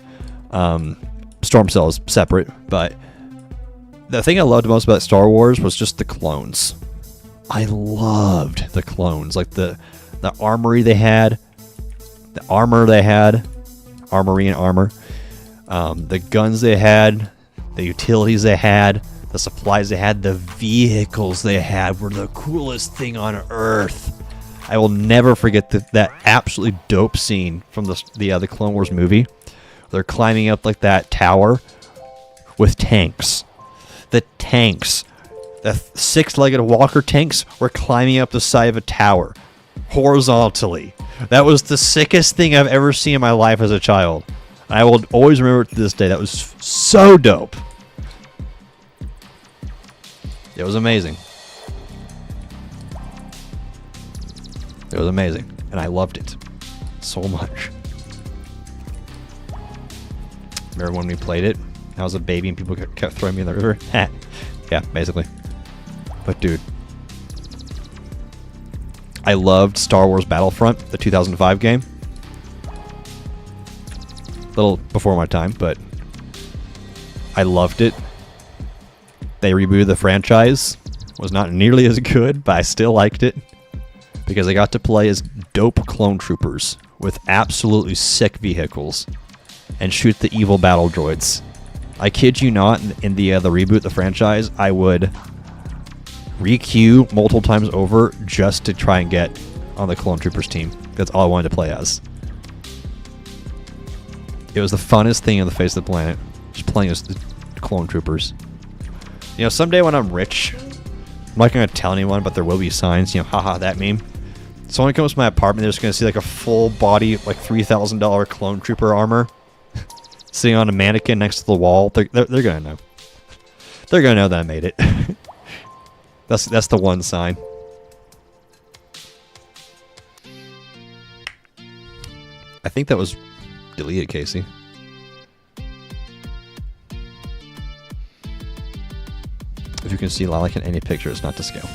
Stormcell is separate, but... The thing I loved most about Star Wars was just the clones. I loved the clones. Like the armory they had. The armor they had. Armory and armor. The guns they had. The utilities they had. The supplies they had. The vehicles they had were the coolest thing on Earth. I will never forget that absolutely dope scene from the Clone Wars movie. They're climbing up like that tower with tanks. The tanks, the 6-legged walker tanks, were climbing up the side of a tower, horizontally. That was the sickest thing I've ever seen in my life as a child. I will always remember it to this day. That was so dope. It was amazing. It was amazing, and I loved it so much. Remember when we played it? I was a baby and people kept throwing me in the river. Yeah, basically. But dude, I loved Star Wars Battlefront, the 2005 game. A little before my time, but I loved it. They rebooted the franchise. Was not nearly as good, but I still liked it. Because I got to play as dope clone troopers with absolutely sick vehicles and shoot the evil battle droids. I kid you not, in the reboot, the franchise, I would re-queue multiple times over just to try and get on the Clone Troopers team. That's all I wanted to play as. It was the funnest thing on the face of the planet, just playing as the Clone Troopers. You know, someday when I'm rich, I'm not going to tell anyone, but there will be signs, you know, haha, that meme. Someone comes to my apartment, they're just going to see like a full body, like $3,000 Clone Trooper armor sitting on a mannequin next to the wall. They're going to know. They're going to know that I made it. That's the one sign. I think that was deleted, Casey. If you can see Lilac in any picture, it's not to scale.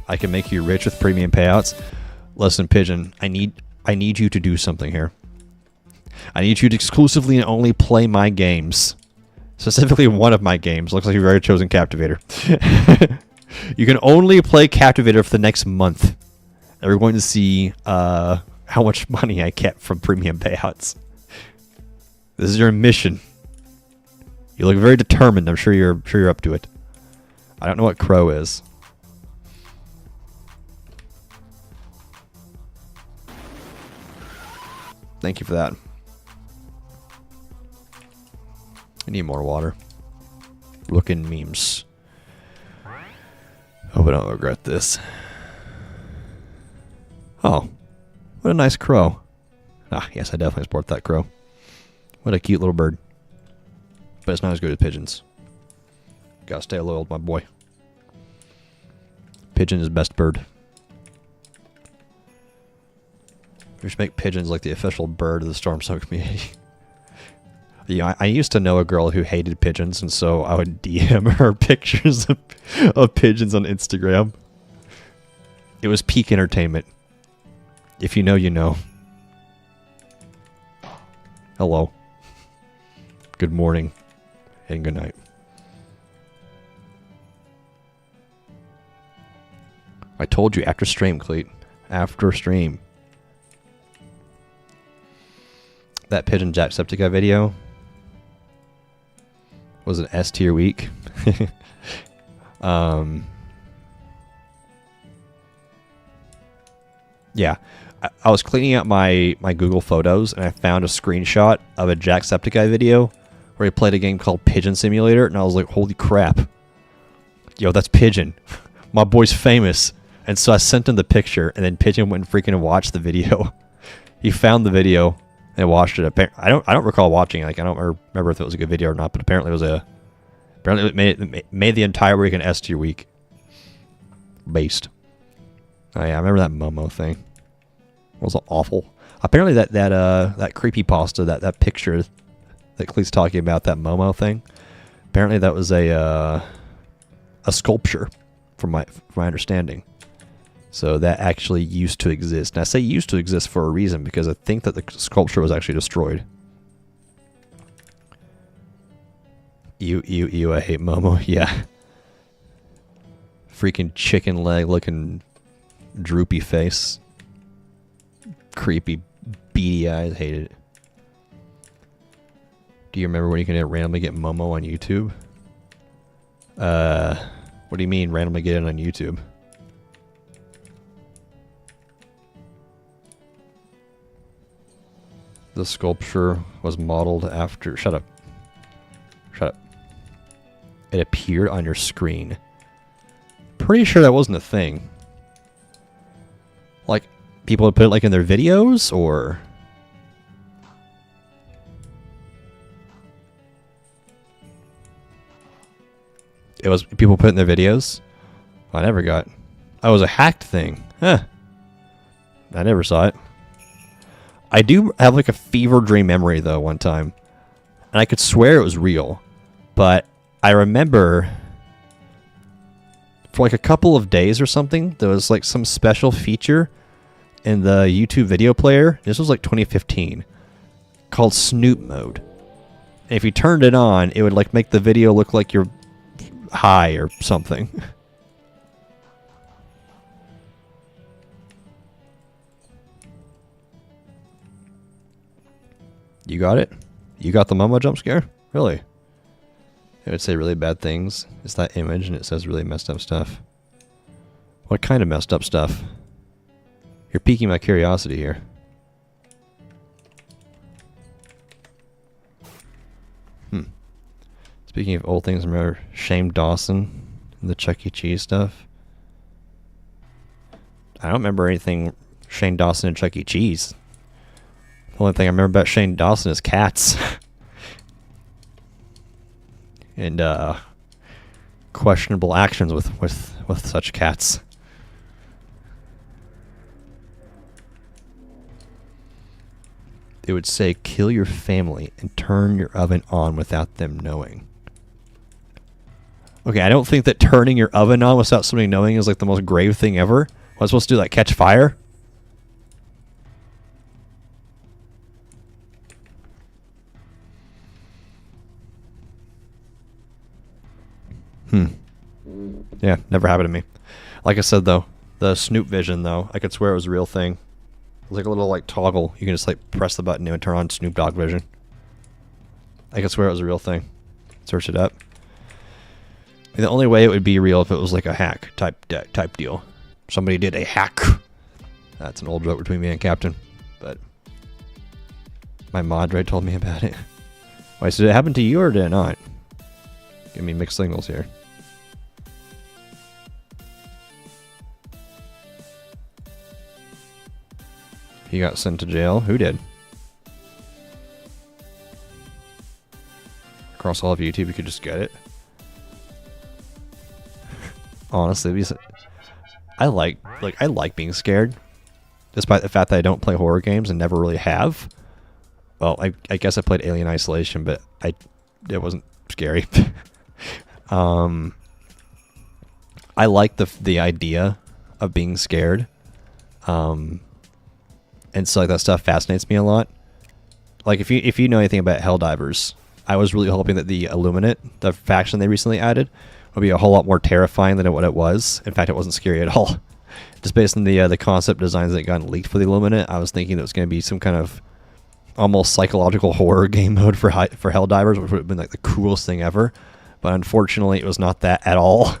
I can make you rich with premium payouts. Listen, Pigeon, I need you to do something here. I need you to exclusively and only play my games. Specifically one of my games. Looks like you've already chosen Captivator. You can only play Captivator for the next month. And we're going to see how much money I get from premium payouts. This is your mission. You look very determined. I'm sure you're up to it. I don't know what Crow is. Thank you for that. I need more water. Looking memes. Hope I don't regret this. Oh, what a nice crow. Ah, yes, I definitely support that crow. What a cute little bird. But it's not as good as pigeons. Gotta stay loyal with my boy. Pigeon is best bird. We should make pigeons like the official bird of the Storm Zone community. Yeah, I used to know a girl who hated pigeons, and so I would DM her pictures of pigeons on Instagram. It was peak entertainment. If you know, you know. Hello. Good morning. And good night. I told you after stream, Cleet. After stream. That Pigeon Jacksepticeye video was an S tier week. Yeah. I was cleaning out my Google Photos and I found a screenshot of a Jacksepticeye video where he played a game called Pigeon Simulator, and I was like, holy crap. Yo, that's Pigeon. My boy's famous. And so I sent him the picture, and then Pigeon went and freaking watched the video. He found the video and watched it. I don't recall watching it. Like, I don't remember if it was a good video or not, but apparently it made the entire week an S tier week. Based. Oh yeah, I remember that Momo thing. It was awful. Apparently that creepypasta, that picture that Cleet's talking about, that Momo thing. Apparently that was a sculpture, from my understanding. So that actually used to exist. And I say used to exist for a reason, because I think that the sculpture was actually destroyed. I hate Momo. Yeah. Freaking chicken leg looking droopy face. Creepy beady eyes. Hated it. Do you remember when you can randomly get Momo on YouTube? What do you mean randomly get it on YouTube? The sculpture was modeled after... Shut up. Shut up. It appeared on your screen. Pretty sure that wasn't a thing. Like, people would put it like in their videos, or... It was people put in their videos? I never got... Oh, it was a hacked thing. Huh. I never saw it. I do have like a fever dream memory, though, one time. And I could swear it was real. But I remember... For like a couple of days or something, there was like some special feature in the YouTube video player. This was like 2015. Called Snoop Mode. And if you turned it on, it would like make the video look like you're high or something. You got it? You got the Momo jump scare? Really? It would say really bad things. It's that image and it says really messed up stuff. What kind of messed up stuff? You're piquing my curiosity here. Speaking of old things, remember Shane Dawson and the Chuck E. Cheese stuff? I don't remember anything Shane Dawson and Chuck E. Cheese. The only thing I remember about Shane Dawson is cats. And questionable actions with such cats. It would say, kill your family and turn your oven on without them knowing. Okay, I don't think that turning your oven on without somebody knowing is like the most grave thing ever. Am I supposed to do, like, catch fire? Yeah, never happened to me. Like I said, though, the Snoop vision, though, I could swear it was a real thing. It was like a little, like, toggle. You can just, like, press the button and turn on Snoop Dogg vision. I could swear it was a real thing. Search it up. The only way it would be real if it was like a hack type deal. Somebody did a hack. That's an old joke between me and Captain, but my Madre told me about it. Wait, so did it happen to you or did it not? Give me mixed signals here. He got sent to jail. Who did? Across all of YouTube, you could just get it. Honestly, because I like being scared, despite the fact that I don't play horror games and never really have. Well, I guess I played Alien Isolation, but it wasn't scary. I like the idea of being scared, and so like that stuff fascinates me a lot. Like if you know anything about Helldivers, I was really hoping that the Illuminate, the faction they recently added, would be a whole lot more terrifying than what it was. In fact, it wasn't scary at all. Just based on the concept designs that got leaked for the Illuminate, I was thinking it was going to be some kind of almost psychological horror game mode for Helldivers, which would have been like the coolest thing ever. But unfortunately, it was not that at all,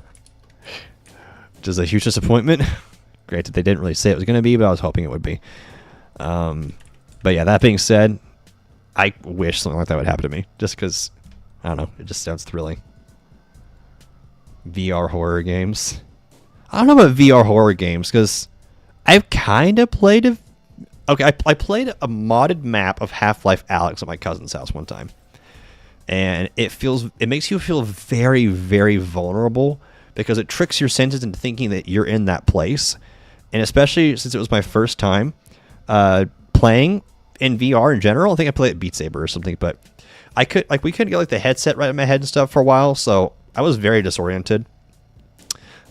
which is a huge disappointment. Granted, they didn't really say it was going to be, but I was hoping it would be. But yeah, that being said, I wish something like that would happen to me, just because, I don't know, it just sounds thrilling. VR horror games. I don't know about VR horror games because I've kind of played a... Okay, I played a modded map of Half-Life Alyx at my cousin's house one time. And it makes you feel very, very vulnerable because it tricks your senses into thinking that you're in that place. And especially since it was my first time playing in VR in general. I think I played at Beat Saber or something, but we couldn't get like the headset right in my head and stuff for a while, so I was very disoriented.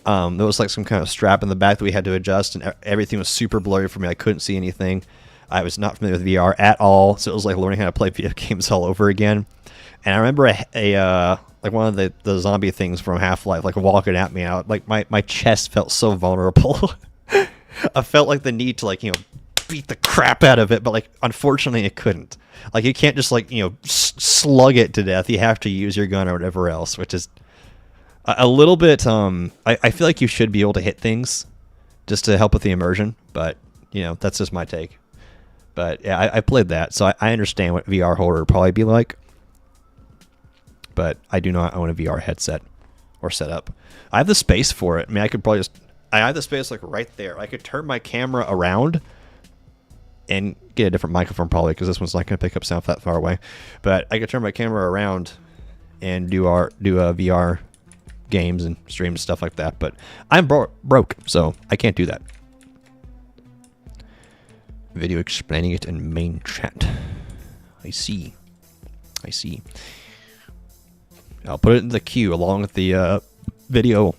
There was like some kind of strap in the back that we had to adjust, and everything was super blurry for me. I couldn't see anything. I was not familiar with VR at all, so it was like learning how to play video games all over again. And I remember like one of the zombie things from Half-Life like walking at me out. Like my chest felt so vulnerable. I felt like the need to beat the crap out of it, but like unfortunately it couldn't. Like you can't just slug it to death. You have to use your gun or whatever else, which is a little bit I feel like you should be able to hit things just to help with the immersion, but that's just my take. But yeah, I played that, so I understand what VR horror would probably be like, but I do not own a VR headset or setup. I have the space for it. I mean, I could probably I have the space like right there. I could turn my camera around and get a different microphone probably, because this one's not going to pick up sound that far away. But I could turn my camera around and do VR games and streams, stuff like that. But I'm broke, so I can't do that. Video explaining it in main chat. I see. I'll put it in the queue along with the video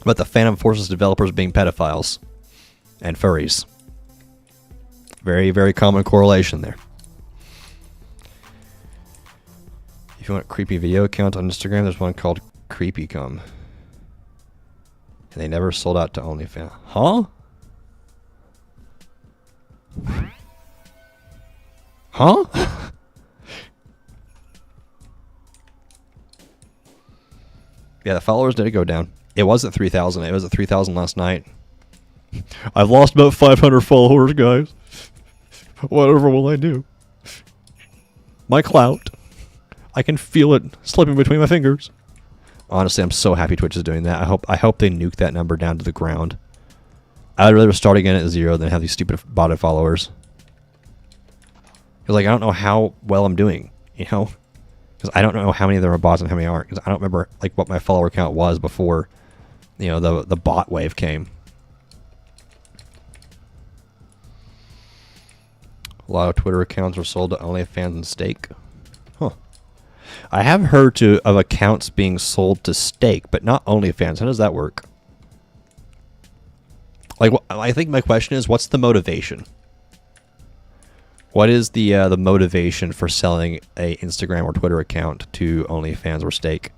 about the Phantom Forces developers being pedophiles and furries. Very, very common correlation there. If you want a creepy video account on Instagram, there's one called CreepyCom. And they never sold out to OnlyFans. Huh? Huh? Yeah, the followers did go down. It was at 3,000. It was at 3,000 last night. I've lost about 500 followers, guys. Whatever will I do? My clout. I can feel it slipping between my fingers. Honestly, I'm so happy Twitch is doing that. I hope they nuke that number down to the ground. I'd rather start again at 0 than have these stupid botted followers. Because, like, I don't know how well I'm doing, you know? Because I don't know how many of them are bots and how many aren't. Because I don't remember, like, what my follower count was before, you know, the bot wave came. A lot of Twitter accounts are sold to OnlyFans and stake. Huh. I have heard of accounts being sold to stake, but not OnlyFans. How does that work? Like, I think my question is, what's the motivation? What is the motivation for selling a Instagram or Twitter account to OnlyFans or stake?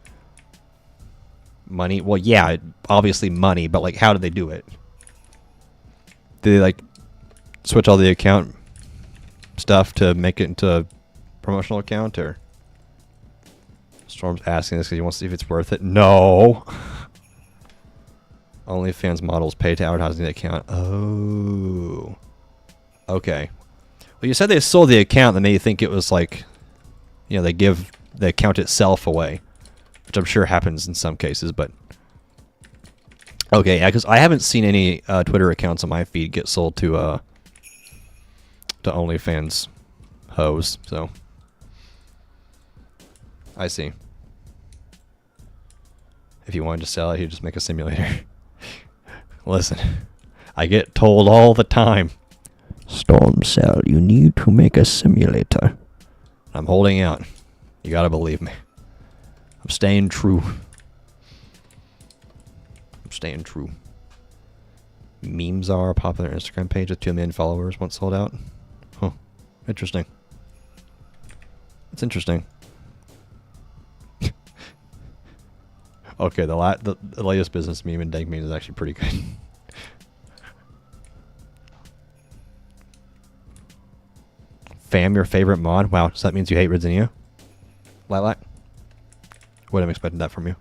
Money? Well, yeah, obviously money, but like, how do they do it? Do they like switch all the account stuff to make it into a promotional account, or? Storm's asking this because he wants to see if it's worth it. No. OnlyFans models pay to advertising the account. Oh. Okay. Well, you said they sold the account, that made you think it was like, you know, they give the account itself away, which I'm sure happens in some cases, but okay, yeah, because I haven't seen any Twitter accounts on my feed get sold to OnlyFans hoes, so I see. If you wanted to sell it, you just make a simulator. Listen, I get told all the time, Storm Cell, you need to make a simulator. I'm holding out. You gotta believe me. I'm staying true. I'm staying true. Memes are a popular Instagram page with 2 million followers once sold out. Huh. Interesting. It's interesting. Okay, the latest business meme in Dank Meme is actually pretty good. Fam, your favorite mod? Wow, so that means you hate Redzinio? Lilac? Wouldn't have expected that from you.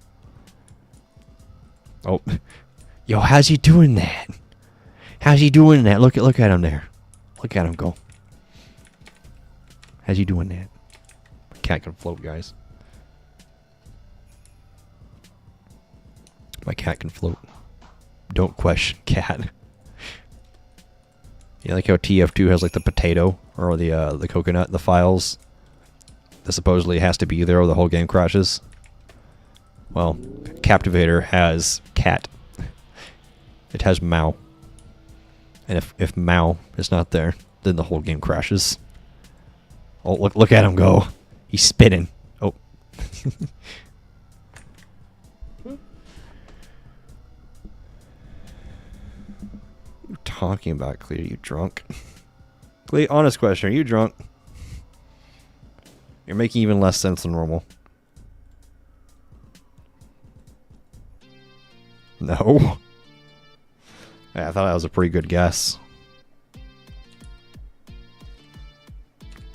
Oh. Yo, how's he doing that? How's he doing that? Look at him there. Look at him go. How's he doing that? My cat can float, guys. My cat can float. Don't question cat. You like how TF2 has like the potato or the coconut, the files that supposedly has to be there or the whole game crashes? Well, Captivator has cat. It has Mao. And if Mao is not there, then the whole game crashes. Oh, look at him go. He's spinning. Oh. What are you talking about, Clea? Are you drunk? Clea, honest question. Are you drunk? You're making even less sense than normal. No. Yeah, I thought that was a pretty good guess.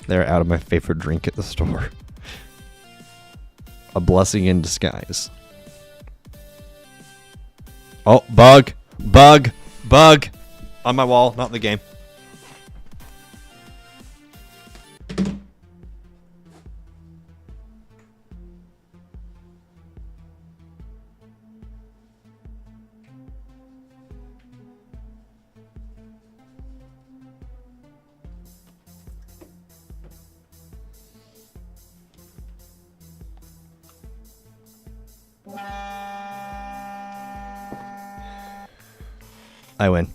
They're out of my favorite drink at the store. A blessing in disguise. Oh, bug! Bug! Bug! On my wall, not in the game. I win.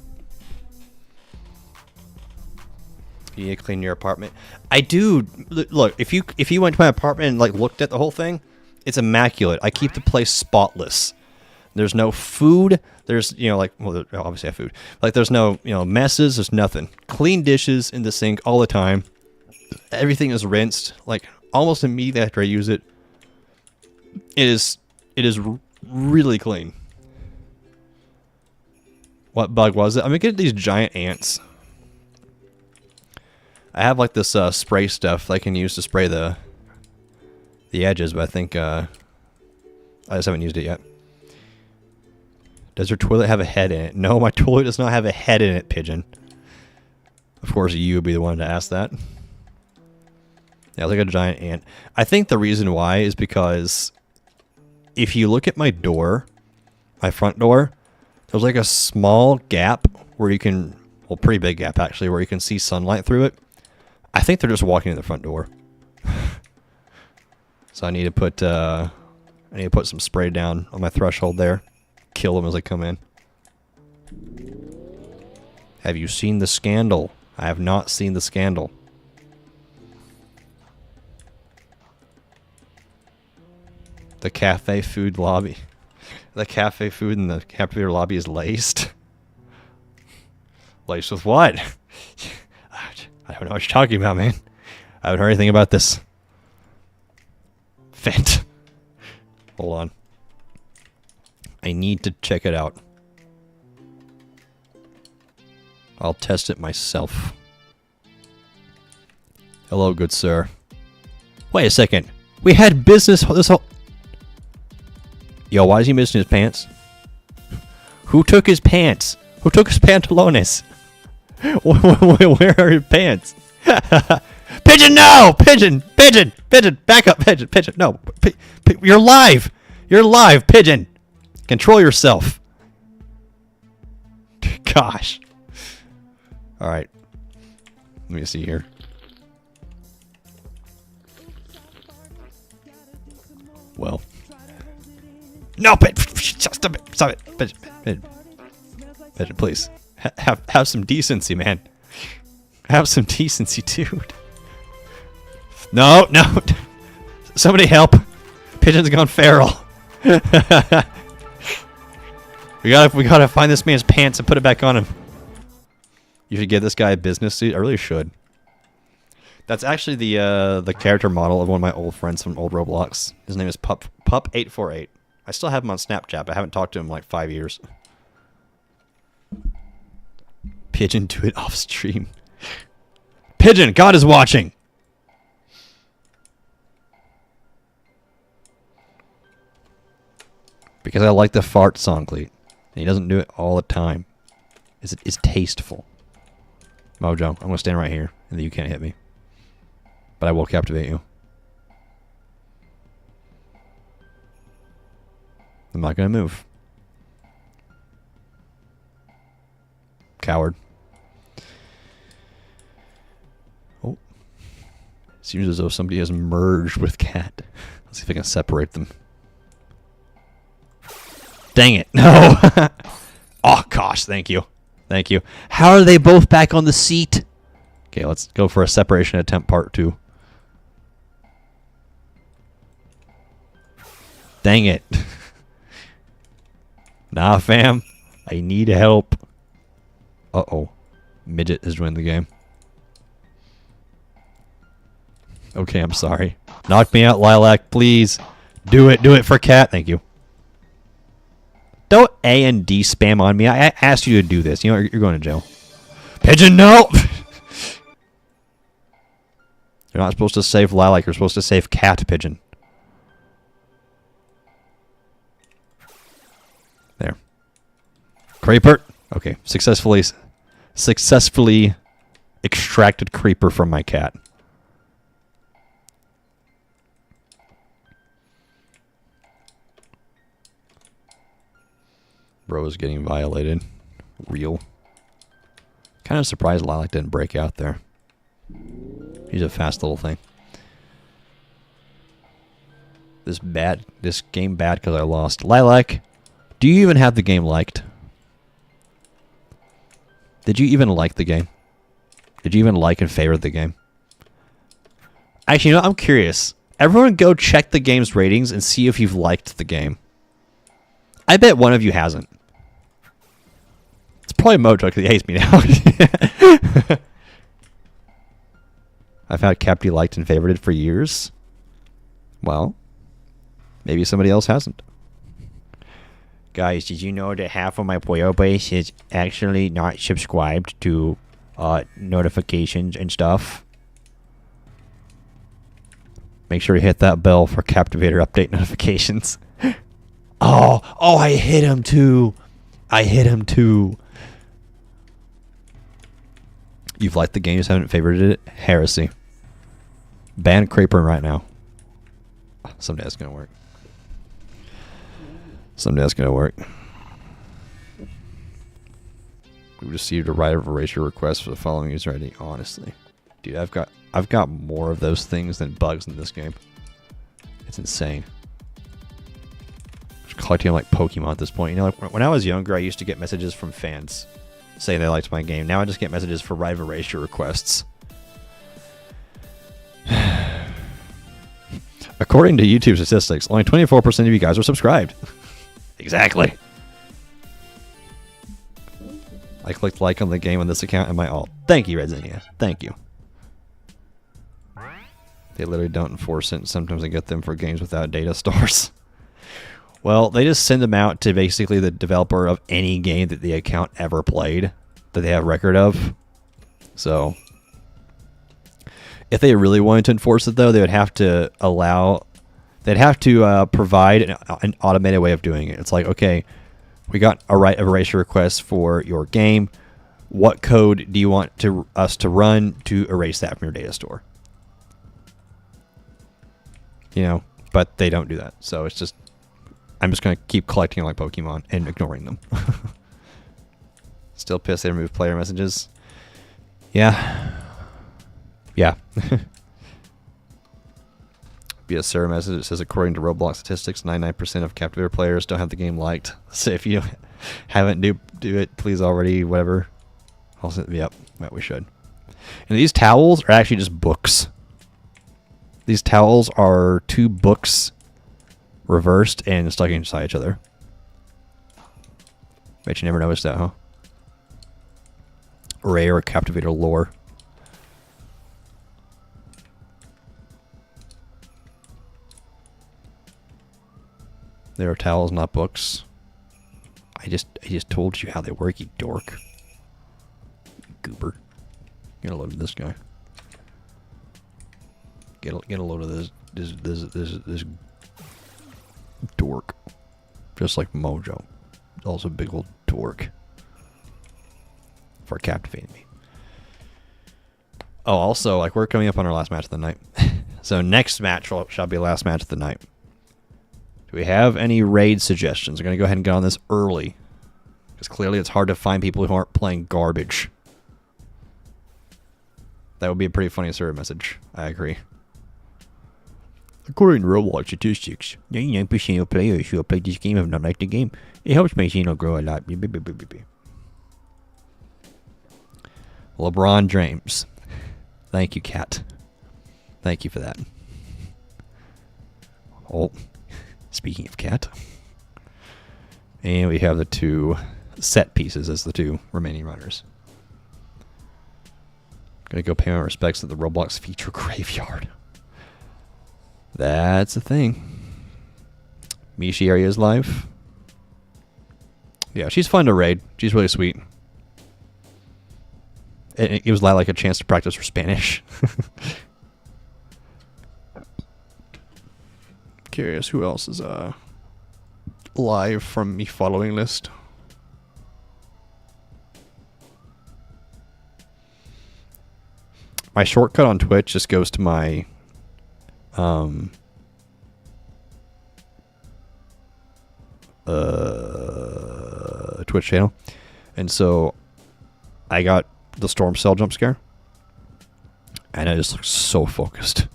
You need to clean your apartment. I do. Look, if you went to my apartment and like looked at the whole thing, it's immaculate. I keep the place spotless. There's no food. There's, you know, like, well, obviously I have food. Like, there's no, you know, messes. There's nothing. Clean dishes in the sink all the time. Everything is rinsed. Like, almost immediately after I use it. It is really clean. What bug was it? I'm gonna get these giant ants. I have like this spray stuff that I can use to spray the edges, but I think I just haven't used it yet. Does your toilet have a head in it? No, my toilet does not have a head in it, Pigeon. Of course, you would be the one to ask that. Yeah, like a giant ant. I think the reason why is because if you look at my door, my front door, there's like a small gap where you can, well, pretty big gap actually, where you can see sunlight through it. I think they're just walking in the front door. So I need to put some spray down on my threshold there. Kill them as they come in. Have you seen the scandal? I have not seen the scandal. The cafe food lobby. The cafe food in the Captivator lobby is laced. Laced with what? I don't know what you're talking about, man. I haven't heard anything about this. Vent. Hold on. I need to check it out. I'll test it myself. Hello, good sir. Wait a second. We had business this whole... Yo, why is he missing his pants? Who took his pants? Who took his pantalones? Where are your pants? Pigeon, no! Pigeon! Pigeon! Pigeon! Back up, Pigeon! Pigeon! No! You're live! You're live, Pigeon! Control yourself. Gosh. Alright. Let me see here. Well. No, stop it! Stop it! Pigeon, please. Have some decency, man. Have some decency, dude. No, no. Somebody help. Pigeon's gone feral. We gotta find this man's pants and put it back on him. You should give this guy a business suit. I really should. That's actually the character model of one of my old friends from old Roblox. His name is Pup848. I still have him on Snapchat, but I haven't talked to him in like 5 years. Pigeon, do it off stream. Pigeon, God is watching. Because I like the fart song, Cleet. And he doesn't do it all the time. It's tasteful. Mojo, I'm going to stand right here, and then you can't hit me. But I will captivate you. I'm not going to move. Coward. Oh. Seems as though somebody has merged with Cat. Let's see if I can separate them. Dang it. No. Oh, gosh. Thank you. Thank you. How are they both back on the seat? Okay, let's go for a separation attempt part 2. Dang it. Nah, fam. I need help. Uh-oh. Midget has joined the game. Okay, I'm sorry. Knock me out, Lilac, please. Do it. Do it for Cat. Thank you. Don't A and D spam on me. I asked you to do this. You know, you're going to jail. Pigeon, no! You're not supposed to save Lilac. You're supposed to save Cat, Pigeon. There. Creeper. Okay. Successfully extracted Creeper from my cat. Bro is getting violated. Real. Kind of surprised Lilac didn't break out there. He's a fast little thing. This game bad because I lost. Lilac, do you even have the game liked? Did you even like the game? Did you even like and favorite the game? Actually, you know, I'm curious. Everyone go check the game's ratings and see if you've liked the game. I bet one of you hasn't. It's probably Mojo because he hates me now. I've had Capty liked and favorited for years. Well, maybe somebody else hasn't. Guys, did you know that half of my player base is actually not subscribed to notifications and stuff? Make sure you hit that bell for Captivator update notifications. Oh, I hit him too. I hit him too. You've liked the game, just haven't favorited it? Heresy. Ban Creeper right now. Someday that's going to work. Someday that's going to work. We received a right of erasure request for the following user ID. Honestly. Dude, I've got more of those things than bugs in this game. It's insane. Just collecting them like Pokemon at this point. You know, like when I was younger, I used to get messages from fans saying they liked my game. Now I just get messages for right of erasure requests. According to YouTube statistics, only 24% of you guys are subscribed. Exactly. I clicked like on the game on this account and my alt. Thank you, Redzinia. Thank you. They literally don't enforce it. Sometimes I get them for games without data stores. Well, they just send them out to basically the developer of any game that the account ever played that they have record of. So, if they really wanted to enforce it, though, they would have to provide an automated way of doing it. It's like, okay, we got a right of erasure request for your game. What code do you want us to run to erase that from your data store? You know, but they don't do that. So it's just, I'm just going to keep collecting like Pokemon and ignoring them. Still pissed they removed player messages. Yeah. Yeah. Be a server message that says, according to Roblox statistics, 99% of Captivator players don't have the game liked. So if you haven't do it, please already, whatever. Also, yep, we should. And these towels are actually just books. These towels are 2 books reversed and stuck inside each other. Bet you never noticed that, huh? Rare Captivator lore. There are towels, not books. I just told you how they work, you dork. Goober. Get a load of this guy. Get a load of this dork. Just like Mojo. Also a big old dork. For captivating me. Oh, also, like, we're coming up on our last match of the night. So next match shall be last match of the night. Do we have any raid suggestions? I'm going to go ahead and get on this early. Because clearly it's hard to find people who aren't playing garbage. That would be a pretty funny server message. I agree. According to Roblox statistics, 99% of players who have played this game have not liked the game. It helps my channel grow a lot. LeBron James. Thank you, Cat. Thank you for that. Oh, speaking of Cat. And we have the 2 set pieces as the 2 remaining runners. Gonna go pay my respects at the Roblox feature graveyard. That's a thing. Mishi area is live. Yeah, she's fun to raid. She's really sweet. It gives Lila like a chance to practice her Spanish. Curious who else is live from me following list. My shortcut on Twitch just goes to my Twitch channel, and so I got the Storm Cell jump scare, and I just look so focused.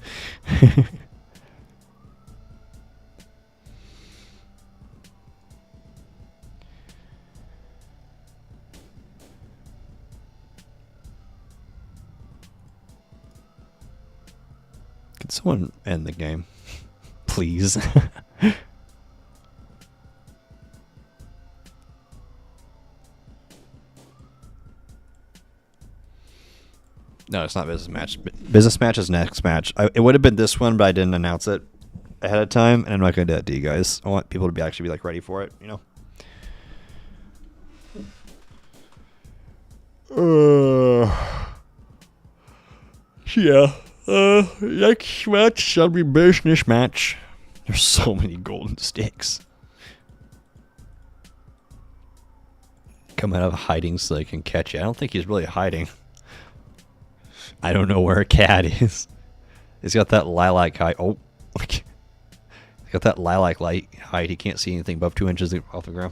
Can someone end the game, please? No, it's not business match. Business match is next match. It would have been this one, but I didn't announce it ahead of time, and I'm not going to do that to you guys. I want people to actually be like ready for it, you know. Yeah. Next match shall be business match. There's so many golden sticks. Come out of hiding so they can catch you. I don't think he's really hiding. I don't know where a cat is. He's got that lilac height. Oh, he's got that lilac light height. He can't see anything above 2 inches off the ground.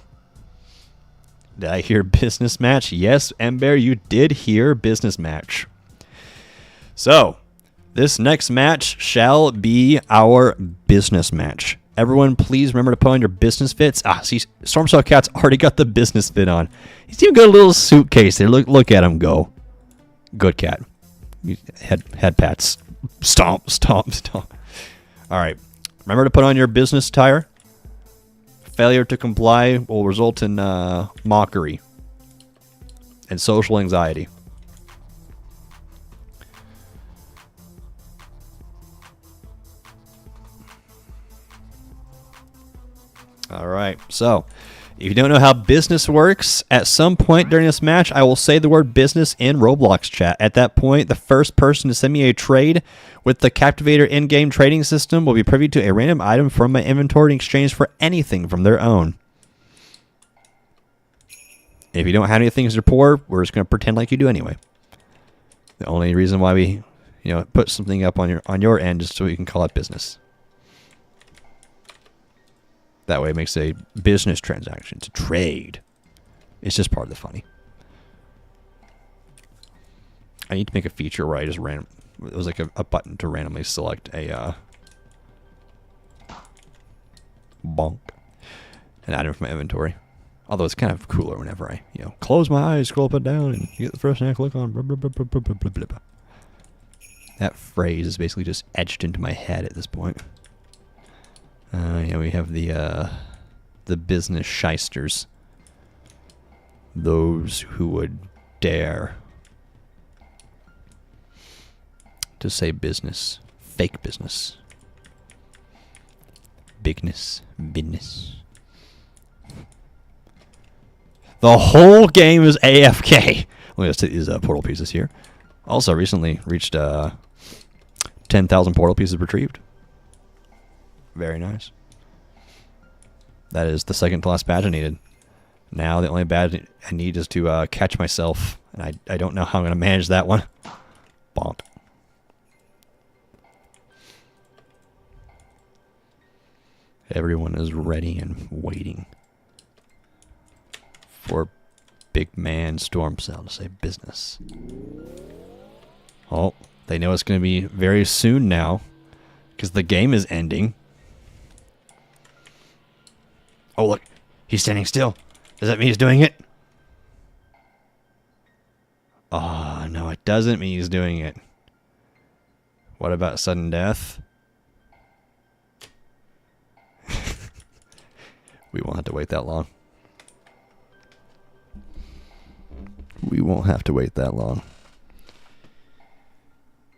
Did I hear business match? Yes, Ember, you did hear business match. So, this next match shall be our business match. Everyone, please remember to put on your business fits. Ah, see, Stormsaw Cat's already got the business fit on. He's even got a little suitcase there. Look at him go. Good cat. Head pats. Stomp, stomp, stomp. All right. Remember to put on your business attire. Failure to comply will result in mockery and social anxiety. All right, so if you don't know how business works, at some point during this match, I will say the word business in Roblox chat. At that point, the first person to send me a trade with the Captivator in-game trading system will be privy to a random item from my inventory in exchange for anything from their own. If you don't have anything as you're poor, we're just going to pretend like you do anyway. The only reason why we, put something up on your end is so we can call it business. That way it makes a business transaction. It's a trade. It's just part of the funny. I need to make a feature where I just it was like a button to randomly select a bonk, an item from my inventory. Although it's kind of cooler whenever I, close my eyes, scroll up and down, and you get the first thing I click on. Blah, blah, blah, blah, blah, blah, blah, blah. That phrase is basically just etched into my head at this point. We have the business shysters. Those who would dare to say business. Fake business. Bigness. Business. The whole game is AFK. Let me just take these portal pieces here. Also recently reached 10,000 portal pieces retrieved. Very nice. That is the second to last badge I needed. Now the only badge I need is to catch myself. And I don't know how I'm going to manage that one. Bonk. Everyone is ready and waiting for big man Stormcell to say business. Oh, they know it's going to be very soon now because the game is ending. Oh, look. He's standing still. Does that mean he's doing it? Oh, no, it doesn't mean he's doing it. What about sudden death? We won't have to wait that long. We won't have to wait that long.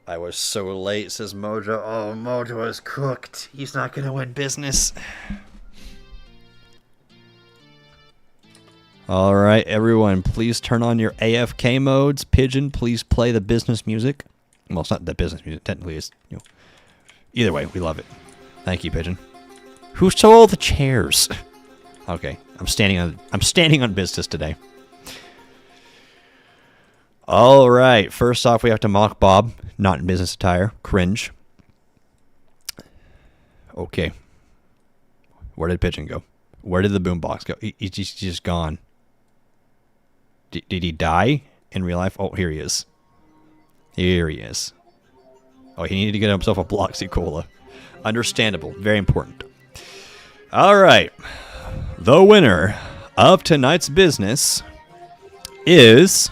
I was so late, says Mojo. Oh, Mojo is cooked. He's not going to win business. All right, everyone, please turn on your AFK modes. Pigeon, please play the business music. Well, it's not the business music. Technically, it's, either way, we love it. Thank you, Pigeon. Who stole the chairs? Okay, I'm standing on business today. All right, first off, we have to mock Bob, not in business attire. Cringe. Okay. Where did Pigeon go? Where did the boombox go? He's just gone. Did he die in real life? Oh, here he is. Here he is. Oh, he needed to get himself a Bloxy Cola. Understandable. Very important. All right. The winner of tonight's business is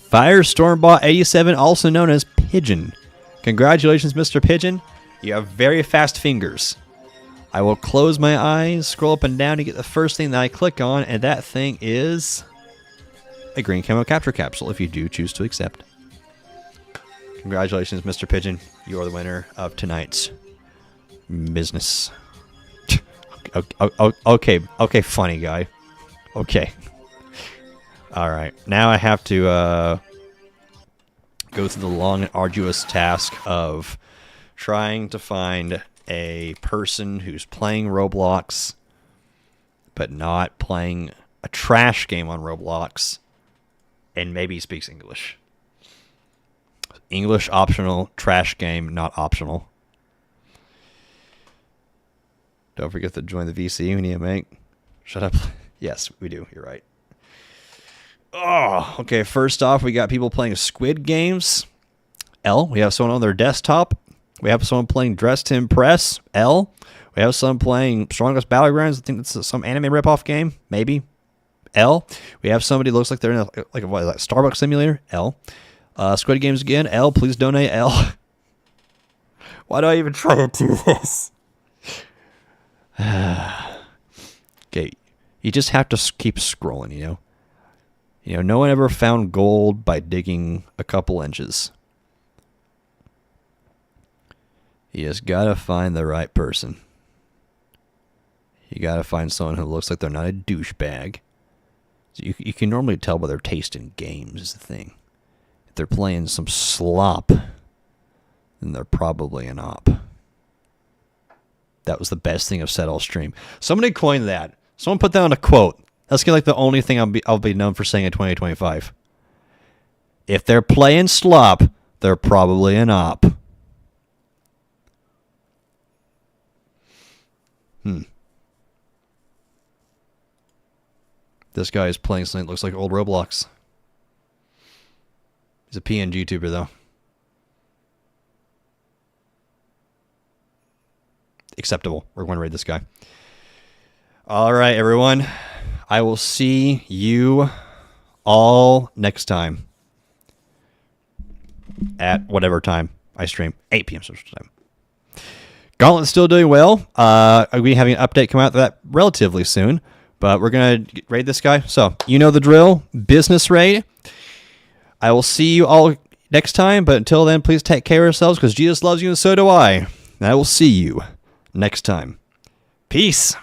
Firestormbot87, also known as Pigeon. Congratulations, Mr. Pigeon. You have very fast fingers. I will close my eyes, scroll up and down to get the first thing that I click on, and that thing is a green camo capture capsule, if you do choose to accept. Congratulations, Mr. Pigeon. You are the winner of tonight's business. Okay, funny guy. Okay. All right. Now I have to go through the long and arduous task of trying to find a person who's playing Roblox but not playing a trash game on Roblox, and maybe speaks English. English optional, trash game not optional. Don't forget to join the VC we need to make. Shut up. Yes, we do. You're right. Oh, okay. First off, we got people playing Squid Games. L. We have someone on their desktop. We have someone playing Dress to Impress. L. We have someone playing Strongest Battlegrounds. I think that's some anime ripoff game. Maybe. L. We have somebody who looks like they're in a Starbucks simulator. L. Squid Games again. L. Please donate. L. Why do I even try to do this? Okay. You just have to keep scrolling, you know. You know, no one ever found gold by digging a couple inches. You just gotta find the right person. You gotta find someone who looks like they're not a douchebag. So you can normally tell by their taste in games is the thing. If they're playing some slop, then they're probably an op. That was the best thing I've said all stream. Somebody coined that. Someone put that on a quote. That's gonna like the only thing I'll be known for saying in 2025. If they're playing slop, they're probably an op. This guy is playing something that looks like old Roblox. He's a PNG YouTuber though. Acceptable. We're going to raid this guy. All right, everyone. I will see you all next time at whatever time I stream. 8 p.m. Central Time. Gauntlet's still doing well. I'll be having an update come out to that relatively soon, but we're going to raid this guy. So, you know the drill. Business raid. I will see you all next time, but until then, please take care of yourselves because Jesus loves you and so do I. And I will see you next time. Peace.